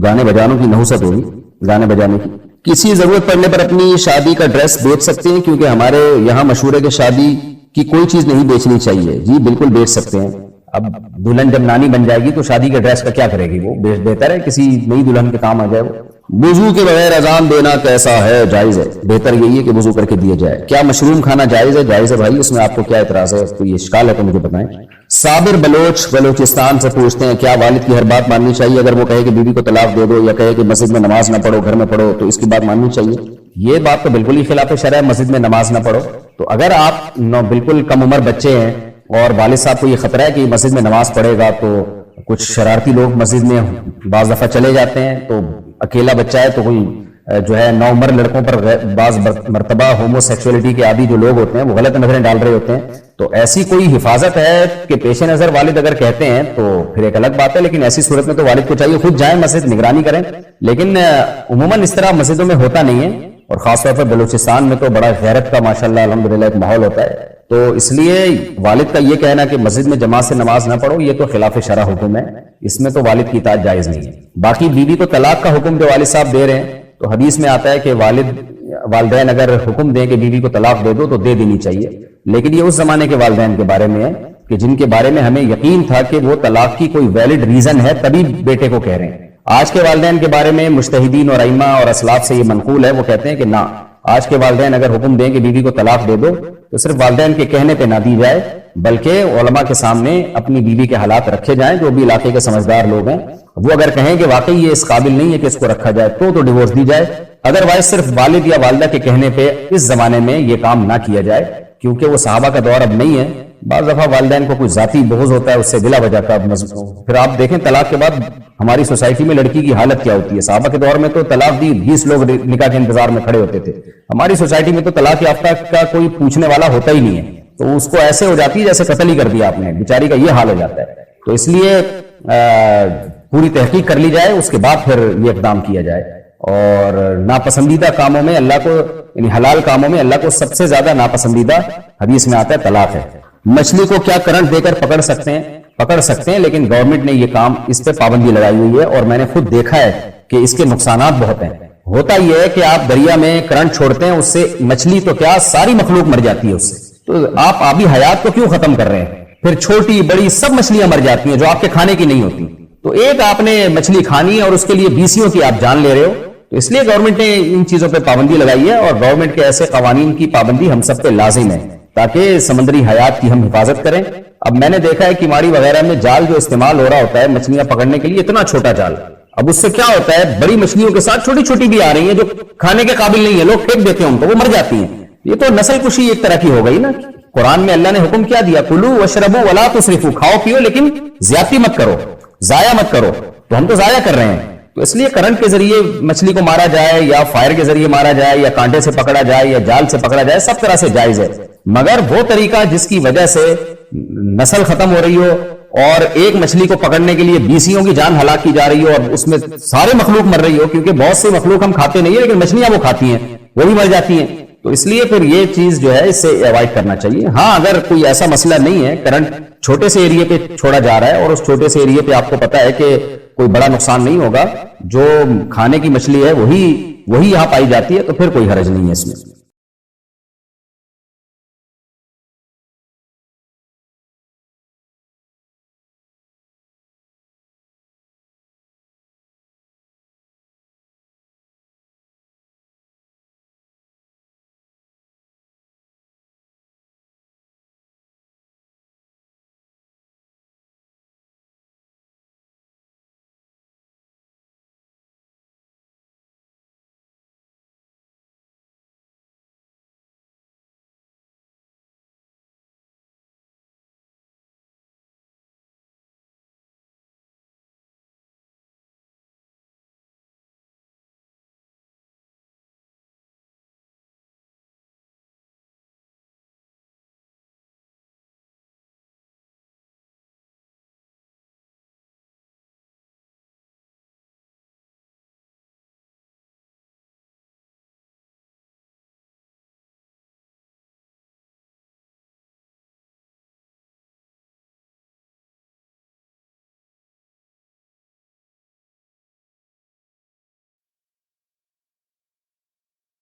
گانے بجانوں کی نحوست ہوگی، گانے بجانے کی. کسی ضرورت پڑنے پر اپنی شادی کا ڈریس بیچ سکتے ہیں؟ کیونکہ ہمارے یہاں مشہور ہے کہ شادی کی کوئی چیز نہیں بیچنی چاہیے. جی بالکل بیچ سکتے ہیں. اب دلہن جب نانی بن جائے گی تو شادی کے ڈریس کا کیا کرے گی؟ وہ بہتر ہے کسی نئی دلہن کے کام آ جائے. وہ وضو کے بغیر اذان دینا کیسا ہے؟ جائز ہے. بہتر یہی ہے کہ وضو کر کے دیا جائے. کیا مشروم کھانا جائز ہے؟ جائز ہے بھائی، اس میں آپ کو کیا اعتراض ہے؟ کوئی اشکال ہے تو مجھے بتائیں. صابر بلوچ بلوچستان سے پوچھتے ہیں کیا والد کی ہر بات ماننی چاہیے؟ اگر وہ کہے کہ بیوی کو طلاق دے دو یا کہے کہ مسجد میں نماز نہ پڑھو گھر میں پڑھو تو اس کی بات ماننی چاہیے؟ یہ بات تو بالکل ہی خلاف شرع ہے، مسجد میں نماز نہ پڑھو. تو اگر آپ بالکل کم عمر بچے ہیں اور والد صاحب کو یہ خطرہ ہے کہ مسجد میں نماز پڑھے گا تو کچھ شرارتی لوگ مسجد میں بعض دفعہ چلے جاتے ہیں، تو اکیلا بچہ ہے تو کوئی جو ہے نوعمر لڑکوں پر بعض مرتبہ ہومو سیکسولیٹی کے عادی جو لوگ ہوتے ہیں وہ غلط نظریں ڈال رہے ہوتے ہیں. تو ایسی کوئی حفاظت ہے کہ پیش نظر والد اگر کہتے ہیں تو پھر ایک الگ بات ہے، لیکن ایسی صورت میں تو والد کو چاہیے خود جائیں مسجد نگرانی کریں. لیکن عموماً اس طرح مسجدوں میں ہوتا نہیں ہے، اور خاص طور پر بلوچستان میں تو بڑا غیرت کا ماشاءاللہ الحمدللہ ایک ماحول ہوتا ہے. تو اس لیے والد کا یہ کہنا کہ مسجد میں جماعت سے نماز نہ پڑھو یہ تو خلاف شرع حکم ہے، اس میں تو والد کی اطاعت جائز نہیں ہے. باقی بیوی کو طلاق کا حکم جو والد صاحب دے رہے ہیں تو حدیث میں آتا ہے کہ والدین اگر حکم دیں کہ بیوی کو طلاق دے دو تو دے دینی چاہیے. لیکن یہ اس زمانے کے والدین کے بارے میں ہے کہ جن کے بارے میں ہمیں یقین تھا کہ وہ طلاق کی کوئی ویلڈ ریزن ہے تبھی بیٹے کو کہہ رہے ہیں. آج کے والدین کے بارے میں مجتہدین اور ائمہ اور اسلاف سے یہ منقول ہے، وہ کہتے ہیں کہ نہ، آج کے والدین اگر حکم دیں کہ بیوی کو طلاق دے دو تو صرف والدین کے کہنے پہ نہ دی جائے، بلکہ علماء کے سامنے اپنی بیوی کے حالات رکھے جائیں. جو بھی علاقے کے سمجھدار لوگ ہیں وہ اگر کہیں کہ واقعی یہ اس قابل نہیں ہے کہ اس کو رکھا جائے تو ڈیورس دی جائے. ادروائز صرف والد یا والدہ کے کہنے پہ اس زمانے میں یہ کام نہ کیا جائے، کیونکہ وہ صحابہ کا دور اب نہیں ہے. بعض دفعہ والدین کو کوئی ذاتی بغض ہوتا ہے، اس سے بلا وجہ کا پھر آپ دیکھیں طلاق کے بعد ہماری سوسائٹی میں لڑکی کی حالت کیا ہوتی ہے. صحابہ کے دور میں تو طلاق دی 20 لوگ نکاح کے انتظار میں کھڑے ہوتے تھے. ہماری سوسائٹی میں تو طلاق یافتہ کا کوئی پوچھنے والا ہوتا ہی نہیں ہے، تو اس کو ایسے ہو جاتی ہے جیسے قتل ہی کر دیا آپ نے، بیچاری کا یہ حال ہو جاتا ہے. تو اس لیے پوری تحقیق کر لی جائے، اس کے بعد پھر یہ اقدام کیا جائے. اور ناپسندیدہ کاموں میں اللہ کو، یعنی حلال کاموں میں اللہ کو سب سے زیادہ ناپسندیدہ حدیث میں آتا ہے طلاق ہے. مچھلی کو کیا کرنٹ دے کر پکڑ سکتے ہیں لیکن گورنمنٹ نے یہ کام اس پہ پابندی لگائی ہوئی ہے، اور میں نے خود دیکھا ہے کہ اس کے نقصانات بہت ہیں. ہوتا یہ ہے کہ آپ دریا میں کرنٹ چھوڑتے ہیں، اس سے مچھلی تو کیا ساری مخلوق مر جاتی ہے اس سے. تو آپ آبی حیات کو کیوں ختم کر رہے ہیں؟ پھر چھوٹی بڑی سب مچھلیاں مر جاتی ہیں جو آپ کے کھانے کی نہیں ہوتی. تو ایک آپ نے مچھلی کھانی ہے اور اس کے لیے بیسیوں کی آپ جان لے رہے ہو. تو اس لیے گورنمنٹ نے ان چیزوں پہ پابندی لگائی ہے، اور گورنمنٹ کے ایسے قوانین کی پابندی ہم سب پہ لازم ہے تاکہ سمندری حیات کی ہم حفاظت کریں. اب میں نے دیکھا ہے کہ کماڑی وغیرہ میں جال جو استعمال ہو رہا ہوتا ہے مچھلیاں پکڑنے کے لیے، اتنا چھوٹا جال، اب اس سے کیا ہوتا ہے بڑی مچھلیوں کے ساتھ چھوٹی چھوٹی بھی آ رہی ہیں جو کھانے کے قابل نہیں ہے، لوگ پھینک دیتے ہیں ان کو، وہ مر جاتی ہیں. یہ تو نسل کشی ایک طرح کی ہو گئی نا. قرآن میں اللہ نے حکم کیا دیا؟ کلوا واشربوا ولا تسرفوا، کھاؤ پیو لیکن زیادتی مت کرو، ضائع مت کرو. تو ہم تو ضائع کر رہے ہیں. تو اس لیے کرنٹ کے ذریعے مچھلی کو مارا جائے یا فائر کے ذریعے مارا جائے یا کانٹے سے پکڑا جائے یا جال سے پکڑا جائے، سب طرح سے جائز ہے، مگر وہ طریقہ جس کی وجہ سے نسل ختم ہو رہی ہو اور ایک مچھلی کو پکڑنے کے لیے بیسیوں کی جان ہلاک کی جا رہی ہو اور اس میں سارے مخلوق مر رہی ہو، کیونکہ بہت سے مخلوق ہم کھاتے نہیں ہیں لیکن مچھلیاں وہ کھاتی ہیں، وہ بھی مر جاتی ہیں. تو اس لیے پھر یہ چیز جو ہے اس سے اوائڈ کرنا چاہیے. ہاں اگر کوئی ایسا مسئلہ نہیں ہے، کرنٹ چھوٹے سے ایریے پہ چھوڑا جا رہا ہے اور اس چھوٹے سے ایریے پہ آپ کو پتا ہے کہ کوئی بڑا نقصان نہیں ہوگا، جو کھانے کی مچھلی ہے وہی یہاں پائی جاتی ہے، تو پھر کوئی حرج نہیں ہے اس میں.